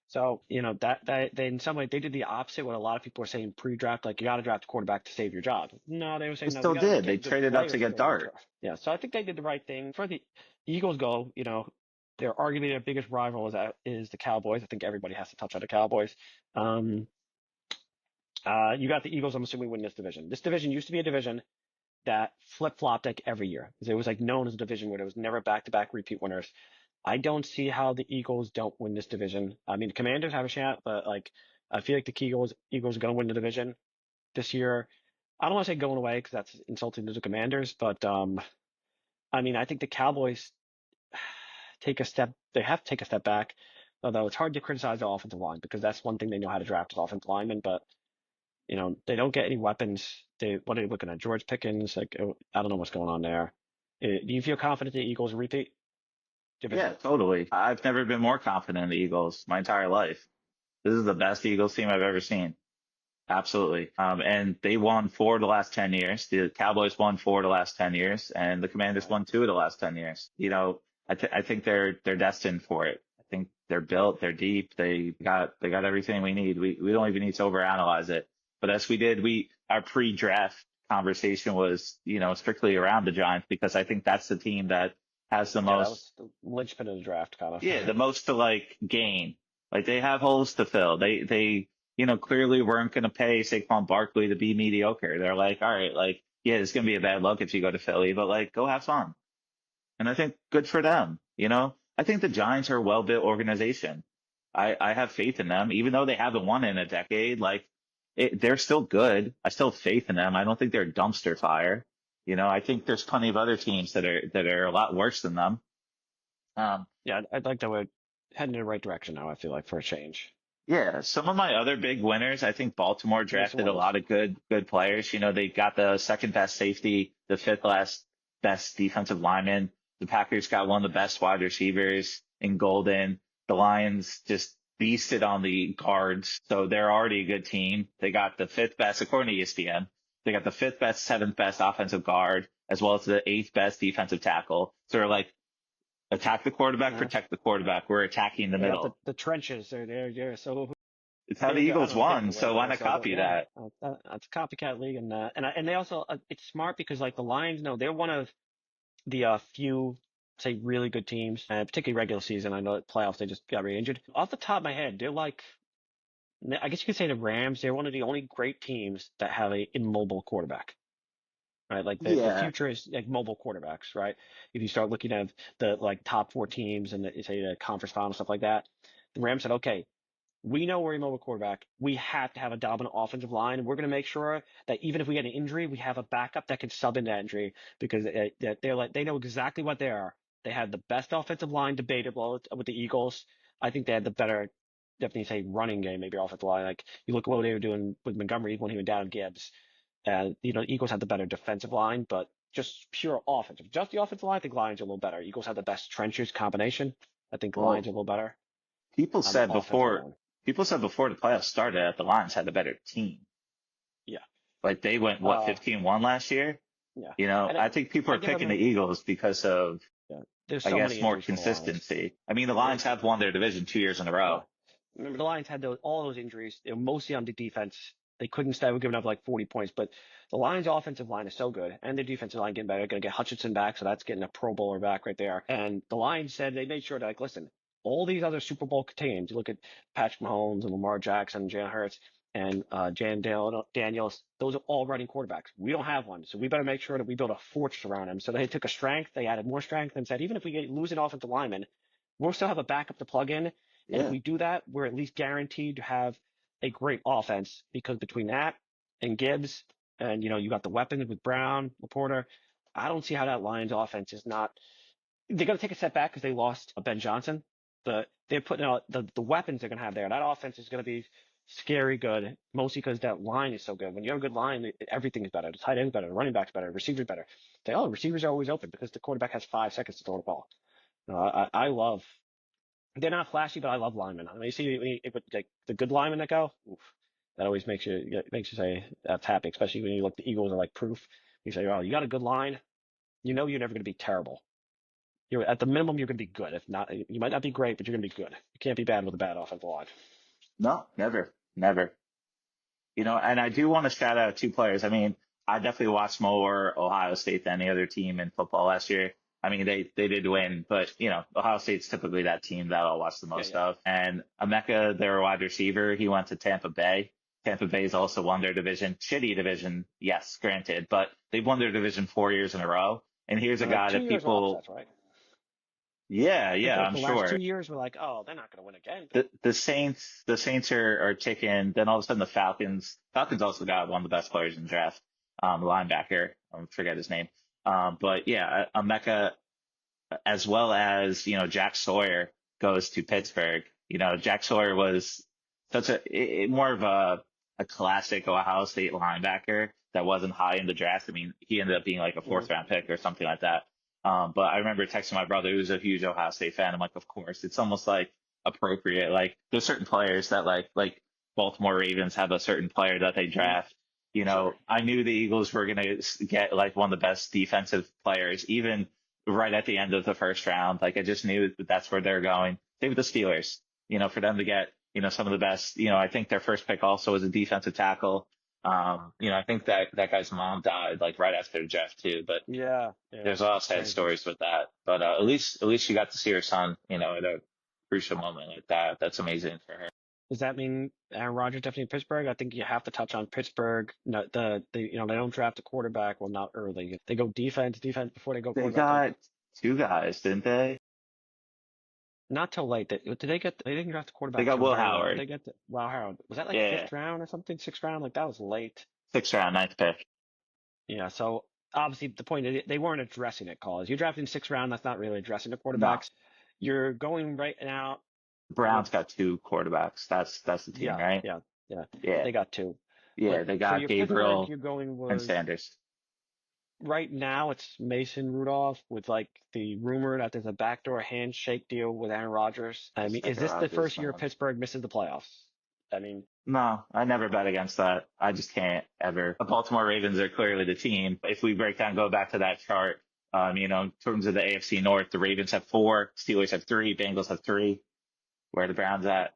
So that they in some way they did the opposite. What a lot of people are saying pre-draft, like you got to draft a quarterback to save your job. No, they were They saying no, we still got to did. They get good traded up to players to get go in the Dart. draft. Yeah, so I think they did the right thing. For the Eagles go, they're arguably their biggest rival is the Cowboys. I think everybody has to touch on the Cowboys. Um, you got the Eagles. I'm assuming win this division. This division used to be a division that flip flopped like every year. It was like known as a division where there was never back to back repeat winners. I don't see how the Eagles don't win this division. I mean, the Commanders have a shot, but like I feel like the Eagles are going to win the division this year. I don't want to say going away because that's insulting to the Commanders, but I mean, I think the Cowboys take a step. They have to take a step back. Although it's hard to criticize the offensive line because that's one thing they know how to draft as offensive linemen. But they don't get any weapons. What are they looking at? George Pickens. Like I don't know what's going on there. Do you feel confident the Eagles repeat division? Yeah, totally. I've never been more confident in the Eagles my entire life. This is the best Eagles team I've ever seen. Absolutely. And they won four of the last 10 years. The Cowboys won four of the last 10 years, and the Commanders won two of the last 10 years. I think they're destined for it. I think they're built, they're deep, they got everything we need. We don't even need to overanalyze it. But as we did, our pre-draft conversation was, strictly around the Giants because I think that's the team that has the Yeah, that most, was the linchpin of the draft, kind of. yeah, the most to like gain. Like they have holes to fill. They clearly weren't going to pay Saquon Barkley to be mediocre. They're like, all right, like, yeah, it's going to be a bad look if you go to Philly, but like, go have fun. And I think good for them. I think the Giants are a well-built organization. I have faith in them, even though they haven't won in a decade. Like, they're still good. I still have faith in them. I don't think they're a dumpster fire. I think there's plenty of other teams that are a lot worse than them. Um, Yeah, I'd like that we're heading in the right direction now. I feel like for a change. Yeah, some of my other big winners, I think Baltimore Give me some drafted a winners. lot of good players. They got the second best safety, the fifth last best defensive lineman. The Packers got one of the best wide receivers in Golden. The Lions just beasted on the guards, so they're already a good team. They got the fifth best, according to ESPN. They got the fifth best, seventh best offensive guard, as well as the eighth best defensive tackle. So they're like, attack the quarterback, Yeah, protect the quarterback. We're attacking the they got the middle. the trenches. They're so It's how the I don't Eagles know, won, taken away, so but why it's not like, copy yeah, that? it's a copycat league, and they also it's smart because like the Lions, no, they're one of the few say really good teams, particularly regular season. I know at playoffs they just got re-injured. Off the top of my head, they're like I guess you could say the Rams, they're one of the only great teams that have a immobile quarterback. Right, like the Yeah, future is like mobile quarterbacks, right? If you start looking at the like top four teams and say the conference final stuff like that, the Rams said, okay, we know we're a mobile quarterback. We have to have a dominant offensive line. We're going to make sure that even if we get an injury, we have a backup that can sub in that injury because they're like they know exactly what they are. They had the best offensive line debatable with the Eagles. I think they had the better, definitely say running game, maybe offensive line. Like you look at what they were doing with Montgomery even when he went down Gibbs. Eagles had the better defensive line, but just pure offensive. Just the offensive line, I think Lions are a little better. Eagles have the best trenches combination. I think Lions well, are a little better people on the said offensive before line. people said before the playoffs started that the Lions had a better team. Yeah. Like they went what Uh, 15-1 last year. yeah. And I think people I are give picking the them, Eagles because of, yeah, there's I so guess, many more injuries for the Lions. consistency. I mean, the They, Lions have won their division 2 years in a yeah. row. Remember, the Lions had all those injuries. They were mostly on the defense. They couldn't stay with giving up like 40 points, but the Lions' offensive line is so good, and their defensive line getting better. They're going to get Hutchinson back, so that's getting a Pro Bowler back right there. And the Lions said they made sure to like, listen, all these other Super Bowl teams. You look at Patrick Mahomes and Lamar Jackson, Jalen Hurts, and Daniels. Those are all running quarterbacks. We don't have one, so we better make sure that we build a fortress around them. So they took a strength, they added more strength, and said even if we lose an offensive lineman, we'll still have a backup to plug in. And if Yeah. we do that, we're at least guaranteed to have a great offense because between that and Gibbs and, you got the weapons with Brown, Laporta, I don't see how that Lions offense is not. They're going to take a step back because they lost Ben Johnson, but they're putting out the weapons they're going to have there. That offense is going to be scary good, mostly because that line is so good. When you have a good line, everything is better. The tight end's better, the running back's better, the receiver's better. The receivers are always open because the quarterback has 5 seconds to throw the ball. I love they're not flashy, but I love linemen. I mean, you see, like the good linemen that go, oof, that always makes you say that's happy. Especially when you look, the Eagles are like proof. You say, oh, you got a good line. You know, you're never going to be terrible. You're at the minimum, you're going to be good. If not, you might not be great, but you're going to be good. You can't be bad with a bad offensive line. No, never, never. And I do want to shout out two players. I mean, I definitely watched more Ohio State than any other team in football last year. I mean, they did win, but Ohio State's typically that team that I'll watch the Yeah, most yeah, of. And Emeka, their wide receiver, he went to Tampa Bay. Tampa Bay's also won their division. Shitty division, yes, granted, but they've won their division 4 years in a row. And here's a and like guy two that years were people, upsets, right? yeah, I think yeah, like I'm the last sure. 2 years were like, oh, they're not going to win again. The Saints are ticking. Then all of a sudden the Falcons also got one of the best players in the draft, the linebacker. I forget his name. But yeah, Emeka as well as, Jack Sawyer goes to Pittsburgh. Jack Sawyer was such more of a classic Ohio State linebacker that wasn't high in the draft. I mean, he ended up being like a Mm-hmm. fourth round pick or something like that. But I remember texting my brother, who's a huge Ohio State fan. I'm like, of course, it's almost like appropriate. Like there's certain players that like Baltimore Ravens have a certain player that they Mm-hmm. draft. Sure. I knew the Eagles were going to get like one of the best defensive players, even right at the end of the first round. Like I just knew that that's where they're going. Same with the Steelers, for them to get, some of the best, I think their first pick also was a defensive tackle. I think that guy's mom died like right after the draft too, but Yeah, yeah. there's a lot of That's sad crazy. stories with that. But at least you got to see her son, at a crucial moment like that. That's amazing for her. Does that mean Aaron Rodgers definitely Pittsburgh? I think you have to touch on Pittsburgh. No, they don't draft a quarterback. Well, not early. They go defense before they go They quarterback. Like got two guys, didn't they? not till late. Did they get? They didn't draft a They quarterback got till Will very late. Did Howard. they get? Wow, Harold was that like Yeah, fifth round or something? Sixth round? Like that was late. sixth round, ninth pick. Yeah. So obviously the point is they weren't addressing it. Calls you're drafting sixth round. That's not really addressing the No, quarterbacks. You're going right now the with Browns got two quarterbacks. That's the team, yeah, right? yeah, yeah. Yeah, They got two. yeah. But They for got your Pittsburgh, Gabriel you're going and with Sanders. right now it's Mason Rudolph with like the rumor that there's a backdoor handshake deal with Aaron Rodgers. I mean, Just like is a this the Rodgers, first year man. Pittsburgh misses the playoffs? I mean, No, I never bet against that. I just can't ever. The Baltimore Ravens are clearly the team. If we go back to that chart, in terms of the AFC North, the Ravens have four, Steelers have three, Bengals have three. Where are the Browns at?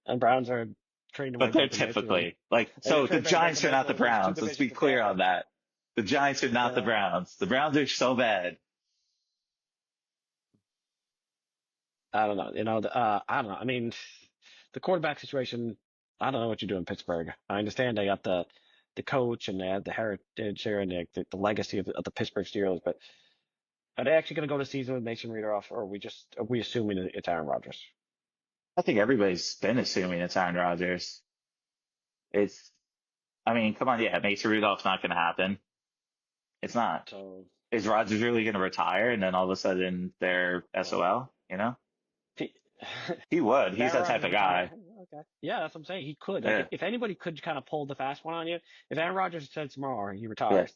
and Browns are trading away But they're Baker Mayfield. typically like, They so the trade away Baker Giants are not the Mayfield. There's two Browns. Let's be divisions clear above on them. that. The Giants are not the Yeah, Browns. The Browns are so bad. I don't know. I don't know. I mean, the quarterback situation, I don't know what you do in Pittsburgh. I understand they got the coach and they have the heritage here and the legacy of the Pittsburgh Steelers, but are they actually going to go to season with Mason Rudolph, or are we assuming it's Aaron Rodgers? I think everybody's been assuming it's Aaron Rodgers. It's, I mean, come on, yeah, Mason Rudolph's not going to happen. It's not. So Is Rodgers really going to retire and then all of a sudden they're well, SOL? You know, if he would. He's Aaron that type Rodgers of retire, guy. okay, yeah, that's what I'm saying. He could. Like, Yeah, if anybody could kind of pull the fast one on you, if Aaron Rodgers said tomorrow he yeah. retires,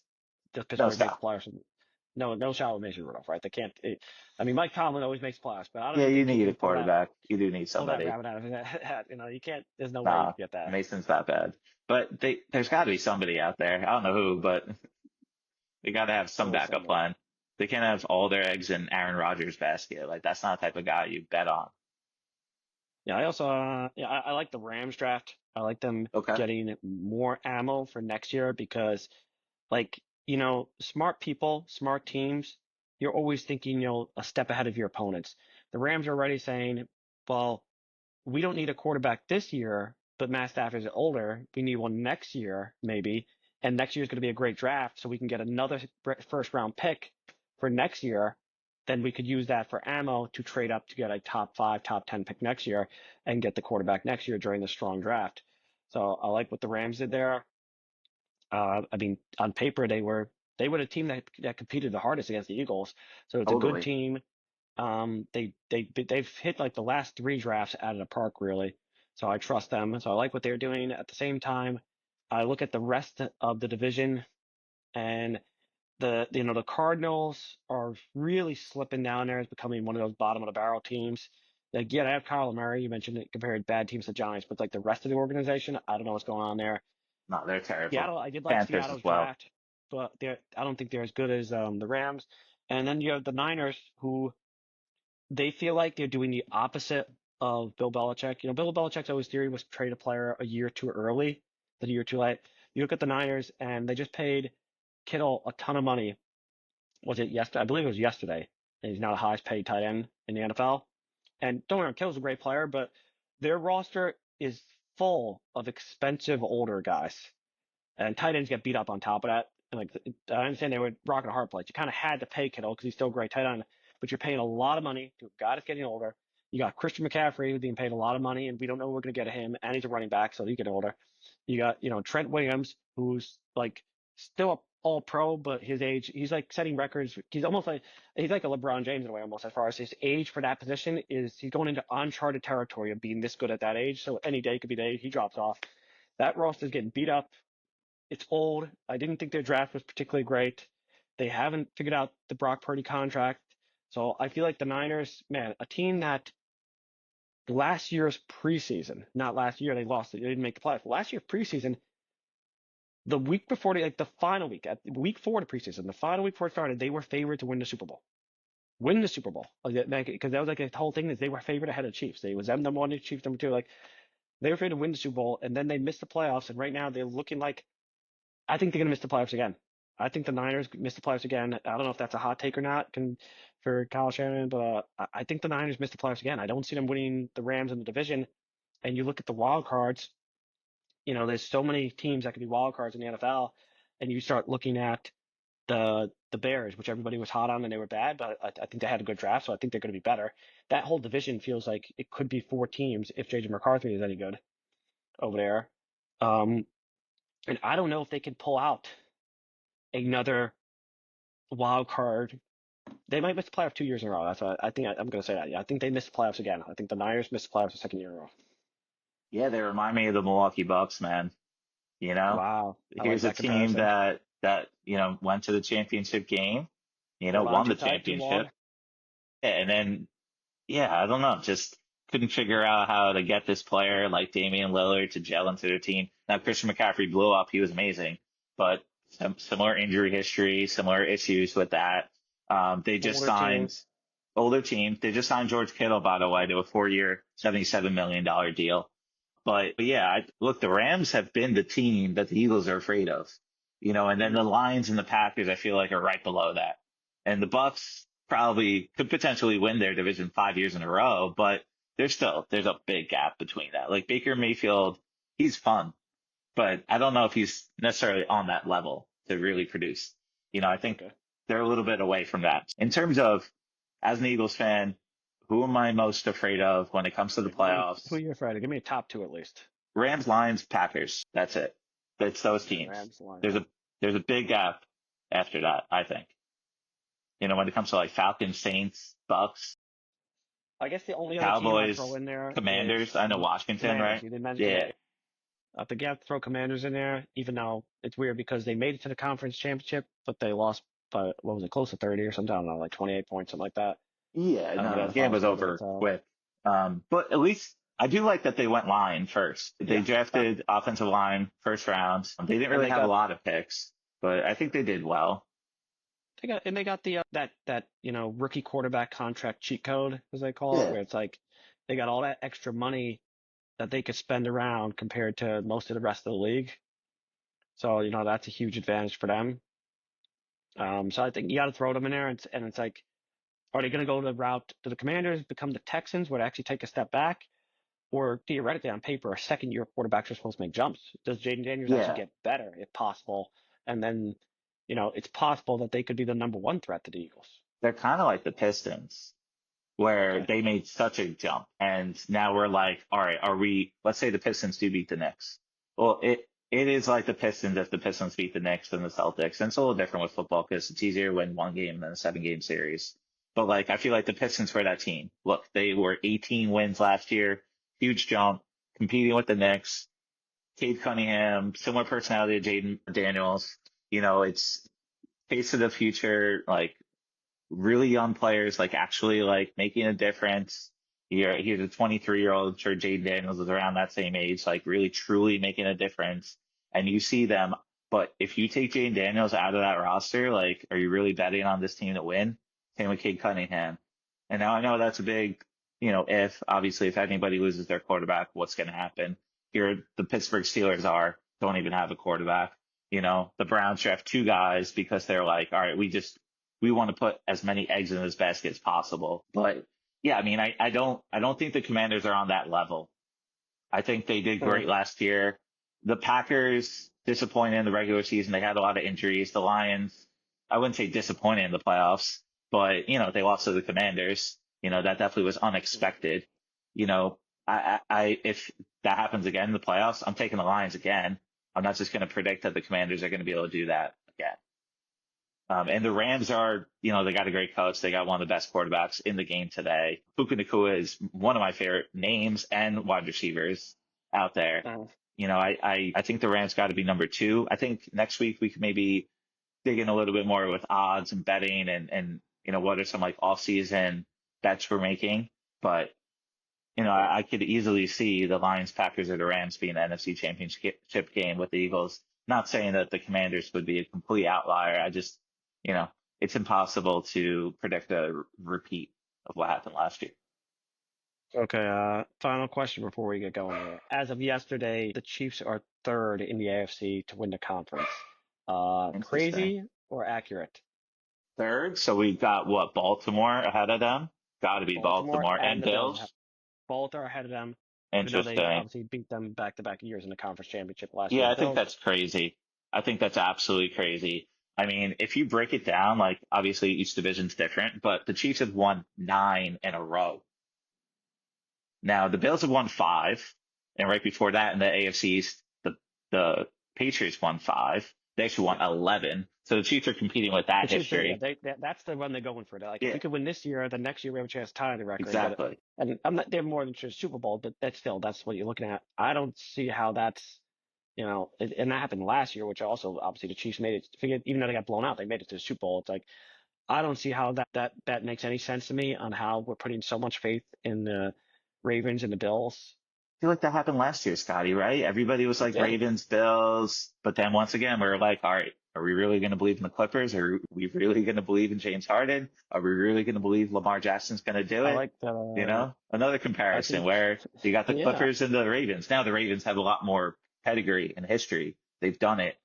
does No Pittsburgh make the stop. playoffs? No, no shot with Mason Rudolph, right? They can't. I mean, Mike Tomlin always makes playoffs, but I don't Yeah, even you think he need a can quarterback. You do need pull that somebody. rabbit out of his hat. You know, you can't. There's no way you Nah, can get that. Mason's that bad. But there's got to be somebody out there. I don't know who, but they got to have some Always backup somebody. plan. They can't have all their eggs in Aaron Rodgers' basket. Like that's not the type of guy you bet on. Yeah, I also yeah, I like the Rams draft. I like them Okay. getting more ammo for next year because, like, smart people, smart teams, you're always thinking, a step ahead of your opponents. The Rams are already saying, well, we don't need a quarterback this year, but Matt Stafford is older. We need one next year, maybe. And next year is going to be a great draft, so we can get another first round pick for next year. Then we could use that for ammo to trade up to get a top 5, top 10 pick next year and get the quarterback next year during the strong draft. So I like what the Rams did there. I mean, on paper, they were the team that competed the hardest against the Eagles. So it's a good Totally. team. They've hit like the last 3 drafts out of the park really. So I trust them. So I like what they're doing. At the same time, I look at the rest of the division and the Cardinals are really slipping down there as becoming one of those bottom of the barrel teams. Like, yeah, I have Kyler Murray. You mentioned it, compared bad teams to Giants, but like the rest of the organization, I don't know what's going on there. No, they're terrible. Seattle, I did like Panthers as Seattle's well. draft, but I don't think they're as good as the Rams. And then you have the Niners, who they feel like they're doing the opposite of Bill Belichick. Bill Belichick's always theory was trade a player a year too early, than a year too late. You look at the Niners, and they just paid Kittle a ton of money. Was it yesterday? I believe it was yesterday. And he's now the highest paid tight end in the NFL. And don't get me wrong, Kittle's a great player, but their roster is full of expensive older guys. And tight ends get beat up on top of that. And like, I understand they were rocking a hard place. You kind of had to pay Kittle because he's still a great tight end, but you're paying a lot of money to a guy that's getting older. You got Christian McCaffrey who's being paid a lot of money, and we don't know what we're going to get at him. And he's a running back, so he get older. You got, Trent Williams, who's like still a all pro, but his age, he's like setting records. He's like a LeBron James in a way, almost, as far as his age for that position is. He's going into uncharted territory of being this good at that age. So any day could be the day he drops off. That roster's getting beat up. It's old. I didn't think their draft was particularly great. They haven't figured out the Brock Purdy contract. So I feel like the Niners, man, a team that last year's preseason, not last year, they lost it. They didn't make the playoffs. Last year's preseason, the week before, like the final week, at week 4 of the preseason, the final week before it started, they were favored to win the Super Bowl. Win the Super Bowl. Because that was like a whole thing is they were favored ahead of the Chiefs. They was them number 1, the Chiefs number 2. Like, they were favored to win the Super Bowl, and then they missed the playoffs, and right now they're looking like, I think they're going to miss the playoffs again. I think the Niners miss the playoffs again. I don't know if that's a hot take or not for Kyle Shanahan, but I think the Niners miss the playoffs again. I don't see them winning the Rams in the division. And you look at the wild cards, there's so many teams that could be wild cards in the NFL, and you start looking at the Bears, which everybody was hot on and they were bad, but I think they had a good draft, so I think they're going to be better. That whole division feels like it could be 4 teams if JJ McCarthy is any good over there. Um, and I don't know if they can pull out another wild card. They might miss the playoffs 2 years in a row. That's what I think. I'm going to say that. Yeah, I think they missed the playoffs again. I think the Niners missed the playoffs the second year in a row. Yeah, they remind me of the Milwaukee Bucks, man. You know, Wow, I like here's a that team comparison. that went to the championship game, Hold on won too the tight, too championship, long. and then yeah, I don't know, just couldn't figure out how to get this player like Damian Lillard to gel into their team. Now Christian McCaffrey blew up; he was amazing, but similar injury history, similar issues with that. They just Older team. signed older team. They just signed George Kittle, by the way, to a 4-year, $77 million deal. But yeah, look, the Rams have been the team that the Eagles are afraid of, and then Mhm. the Lions and the Packers, I feel like, are right below that. And the Bucks probably could potentially win their division 5 years in a row, but there's a big gap between that. Like Baker Mayfield, he's fun, but I don't know if he's necessarily on that level to really produce. I think they're a little bit away from that. In terms of, as an Eagles fan, who am I most afraid of when it comes to the playoffs? Who are you afraid of? Give me a top 2 at least. Rams, Lions, Packers. That's it. It's those teams. Rams, Lions. There's a big gap after that, I think. When it comes to like Falcons, Saints, Bucks, I guess the only Cowboys, other team I throw in there Commanders. I know Washington, Commanders, right? You did mention Yeah. I think you have to throw Commanders in there, even though it's weird because they made it to the conference championship, but they lost by, what was it, close to 30 or something? I don't know, like 28 points, something like that. Yeah, no, the game was over quick. But at least I do like that they went line first. They drafted offensive line first round. They didn't really have a lot of picks, but I think they did well. They got the that rookie quarterback contract cheat code, as they call it, where it's like they got all that extra money that they could spend around compared to most of the rest of the league. So that's a huge advantage for them. So I think you got to throw them in there, and it's like, are they going to go the route to the Commanders, become the Texans, would actually take a step back, or theoretically on paper, a second-year quarterbacks are supposed to make jumps? Does Jaden Daniels actually get better, if possible? And then, it's possible that they could be the number 1 threat to the Eagles. They're kind of like the Pistons, where they made such a jump, and now we're like, all right, let's say the Pistons do beat the Knicks. Well, it is like the Pistons if the Pistons beat the Knicks than the Celtics. And it's a little different with football because it's easier to win one game than a 7-game series. But like, I feel like the Pistons were that team. Look, they were 18 wins last year, huge jump, competing with the Knicks. Cade Cunningham, similar personality to Jaden Daniels. It's face of the future, like really young players, like actually like making a difference. He's a 23-year-old. Sure, Jaden Daniels is around that same age, like really truly making a difference. And you see them, but if you take Jaden Daniels out of that roster, like, are you really betting on this team to win? Same with Cade Cunningham. And now I know that's a big, obviously if anybody loses their quarterback, what's going to happen? Here, the Pittsburgh Steelers don't even have a quarterback. The Browns draft 2 guys because they're like, all right, we want to put as many eggs in this basket as possible. But yeah, I mean, I don't think the Commanders are on that level. I think they did great last year. The Packers disappointed in the regular season. They had a lot of injuries. The Lions, I wouldn't say disappointed in the playoffs, but they lost to the Commanders. That definitely was unexpected. If that happens again in the playoffs, I'm taking the Lions again. I'm not just going to predict that the Commanders are going to be able to do that again. And the Rams are, they got a great coach. They got one of the best quarterbacks in the game today. Puka Nacua is one of my favorite names and wide receivers out there. I think the Rams got to be number 2. I think next week we could maybe dig in a little bit more with odds and betting and what are some like off-season bets we're making. But, I could easily see the Lions, Packers, or the Rams being an NFC Championship game with the Eagles. Not saying that the Commanders would be a complete outlier. I just, it's impossible to predict a repeat of what happened last year. Okay, final question before we get going here. As of yesterday, the Chiefs are 3rd in the AFC to win the conference. Crazy or accurate? 3rd, so we've got Baltimore ahead of them? Got to be Baltimore and Bills. Both are ahead of them. Interesting. They obviously beat them back-to-back years in the conference championship last year. Yeah, I think that's crazy. I think that's absolutely crazy. I mean, if you break it down, like obviously each division's different, but the Chiefs have won 9 in a row. Now the Bills have won 5, and right before that in the AFC East, the Patriots won 5. They actually won 11. So the Chiefs are competing with that history. That's the run they're going for. Like, if we could win this year, the next year we have a chance to tie the record. Exactly. And they're more than just Super Bowl, but that's what you're looking at. I don't see how that's, and that happened last year, which also obviously the Chiefs made it. Even though they got blown out, they made it to the Super Bowl. It's like, I don't see how that makes any sense to me on how we're putting so much faith in the Ravens and the Bills. I feel like that happened last year, Scotty, right? Everybody was like Ravens, Bills, but then once again, we were like, all right, are we really going to believe in the Clippers? Are we really going to believe in James Harden? Are we really going to believe Lamar Jackson's going to do it? I like that. Another comparison where you got the Clippers and the Ravens. Now the Ravens have a lot more pedigree and history. They've done it.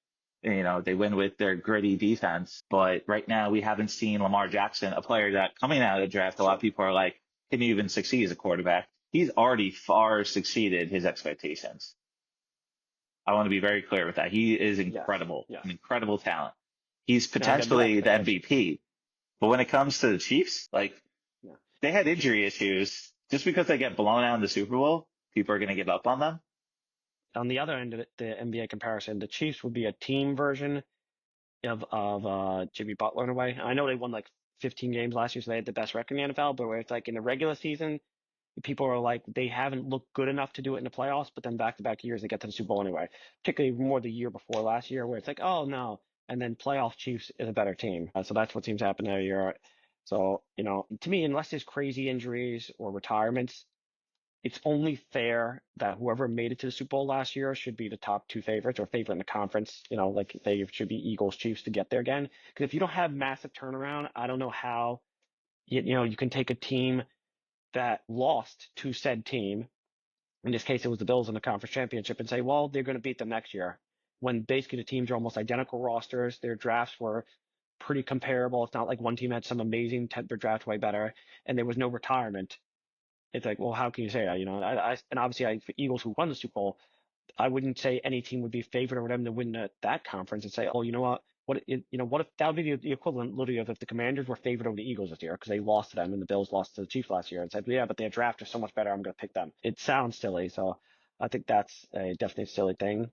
They win with their gritty defense, but right now we haven't seen Lamar Jackson, a player that coming out of the draft, a lot of people are like, can he even succeed as a quarterback? he's already far succeeded his expectations. I want to be very clear with that. He is incredible, Yes. an incredible talent. He's Now, again, no potentially the expectations. MVP. But when it comes to the Chiefs, like Yeah. they had injury issues. Just because they get blown out in the Super Bowl, people are going to give up on them. On the other end of the NBA comparison, the Chiefs would be a team version of Jimmy Butler in a way. I know they won like 15 games last year, so they had the best record in the NFL. But where it's like in the regular season, people are like they haven't looked good enough to do it in the playoffs, but then back-to-back years they get to the Super Bowl anyway. Particularly more the year before last year, where it's like, oh no, and then playoff Chiefs is a better team. So that's what seems to happen every year. So to me, unless there's crazy injuries or retirements, it's only fair that whoever made it to the Super Bowl last year should be the top two favorites or favorite in the conference. Like they should be Eagles, Chiefs to get there again. Because if you don't have massive turnaround, I don't know how you can take a team that lost to said team. In this case, it was the Bills in the conference championship, and say, well, they're going to beat them next year. When basically the teams are almost identical rosters, their drafts were pretty comparable. It's not like one team had some amazing their draft way better, and there was no retirement. It's like, well, how can you say that? And obviously, for Eagles who won the Super Bowl, I wouldn't say any team would be favored or them to win that conference and say, oh, you know what? What if that would be the equivalent literally of if the Commanders were favored over the Eagles this year because they lost to them and the Bills lost to the Chiefs last year and said, yeah, but their draft is so much better. I'm going to pick them. It sounds silly. So I think that's a definitely silly thing.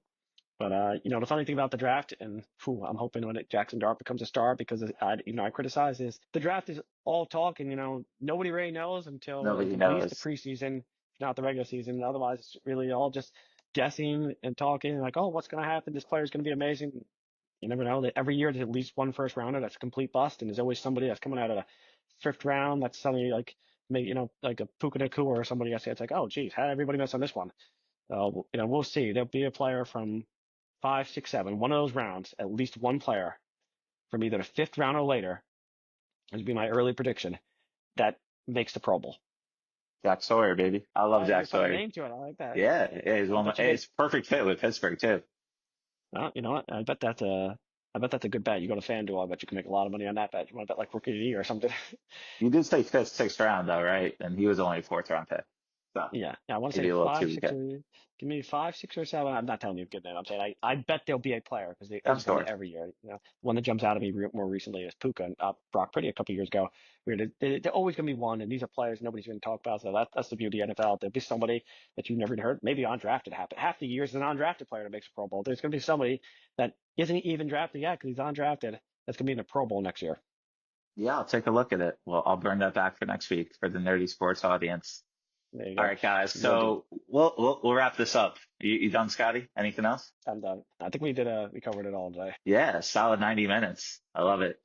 But the funny thing about the draft, and I'm hoping when Jaxson Dart becomes a star, because I criticize is the draft is all talk, and nobody really knows until Nobody at least the knows. preseason, if not the regular season. Otherwise, it's really all just guessing and talking, like, oh, what's going to happen? This player's going to be amazing. You never know. Every year there's at least one first rounder that's a complete bust, and there's always somebody that's coming out of the fifth round that's suddenly like maybe like a Puka Nacua or somebody else. It's like, oh, geez, how did everybody miss on this one? So we'll see. There'll be a player from 5, 6, 7, one of those rounds, at least one player from either the fifth round or later, would be my early prediction, that makes the Pro Bowl. Jack Sawyer, baby. I love Jack You put a Sawyer. name to it. I like that. Yeah, he's I one of bet my, you it's perfect fit with Pittsburgh too. well, you know what? I bet that's a good bet. You go to FanDuel, I bet you can make a lot of money on that bet. You want to bet like rookie of the year or something? You did say fifth, sixth round though, right? And he was only a fourth round pick. So Yeah. I want to maybe say a little five, too six, good. or give me 5, 6, or 7. I'm not telling you a good name. I'm saying I bet there'll be a player because they I'm almost tell me sure. every year. One that jumps out at me more recently is Puka and Brock Purdy a couple years ago. They're always going to be one, and these are players nobody's going to talk about. So that's the beauty of the NFL. There'll be somebody that you've never even heard, maybe undrafted happen. Half the years an undrafted player that makes a Pro Bowl. There's going to be somebody that isn't even drafted yet because he's undrafted that's going to be in a Pro Bowl next year. Yeah, I'll take a look at it. Well, I'll bring that back for next week for the Nerdy Sports audience. There you All go. right, guys. We'll do. So we'll wrap this up. You done, Scotty? Anything else? I'm done. I think we covered it all today. Yeah, solid 90 minutes. I love it.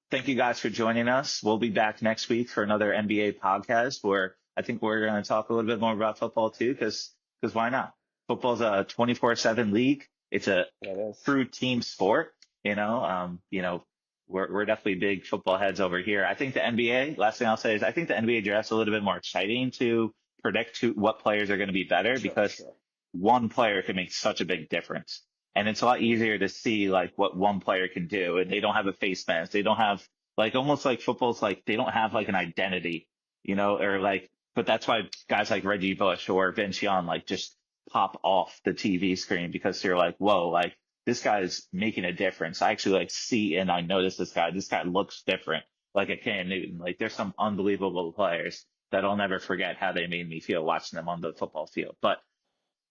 Thank you guys for joining us. We'll be back next week for another NBA podcast where I think we're going to talk a little bit more about football too, because why not? Football's a 24/7 league. It's a It is. true team sport. We're definitely big football heads over here. I think the NBA, last thing I'll say is I think the NBA draft's a little bit more exciting to predict what players are going to be better because Sure. one player can make such a big difference. And it's a lot easier to see like what one player can do. And they don't have a face mask. They don't have like almost like football's like they don't have like an identity, or like, but that's why guys like Reggie Bush or Vince Young like just pop off the TV screen because you're like, whoa, like this guy's making a difference. I actually like see and I notice this guy. This guy looks different, like a Cam Newton. Like there's some unbelievable players that I'll never forget how they made me feel watching them on the football field. But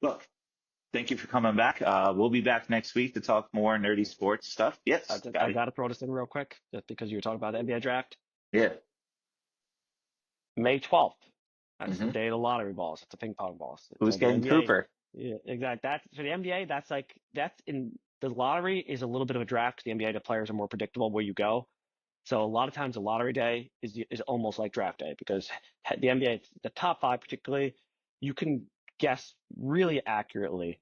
look, thank you for coming back. We'll be back next week to talk more nerdy sports stuff. Yes, I got to throw this in real quick just because you were talking about the NBA draft. Yeah. May 12th. That's the Mm-hmm. day of the lottery balls. It's the ping pong balls. Who's So the getting NBA, Cooper? yeah, exactly. That's for the NBA. That's in the lottery is a little bit of a draft. The NBA, the players are more predictable where you go. So a lot of times the lottery day is almost like draft day because the NBA, the top five particularly, you can guess really accurately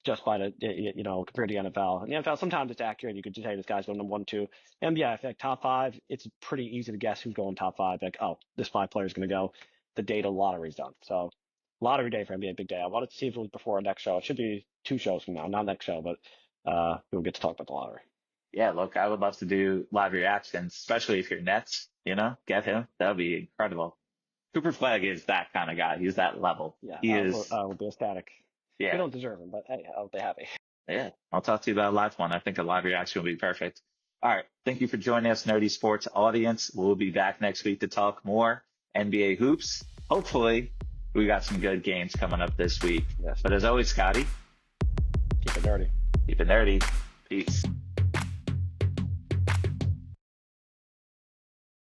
just by compared to the NFL. In the NFL, sometimes it's accurate. You could just say this guy's going number 1, 2. NBA, I feel like top five, it's pretty easy to guess who's going top five. Like, oh, this 5 player is going to go the day the lottery's done. So lottery day for NBA, big day. I wanted to see if it was before our next show. It should be 2 shows from now, not next show, but we'll get to talk about the lottery. Yeah, look, I would love to do live reactions, especially if you're Nets, get him. That would be incredible. Cooper Flag is that kind of guy. He's that level. Yeah, He is. will be ecstatic. Yeah. We don't deserve him, but hey, I'll be happy. Yeah. I'll talk to you about a live one. I think a live reaction will be perfect. All right. Thank you for joining us, Nerdy Sports audience. We'll be back next week to talk more NBA hoops. Hopefully, we got some good games coming up this week. Yes. But as always, Scotty, Keep it nerdy. keep it nerdy. Peace.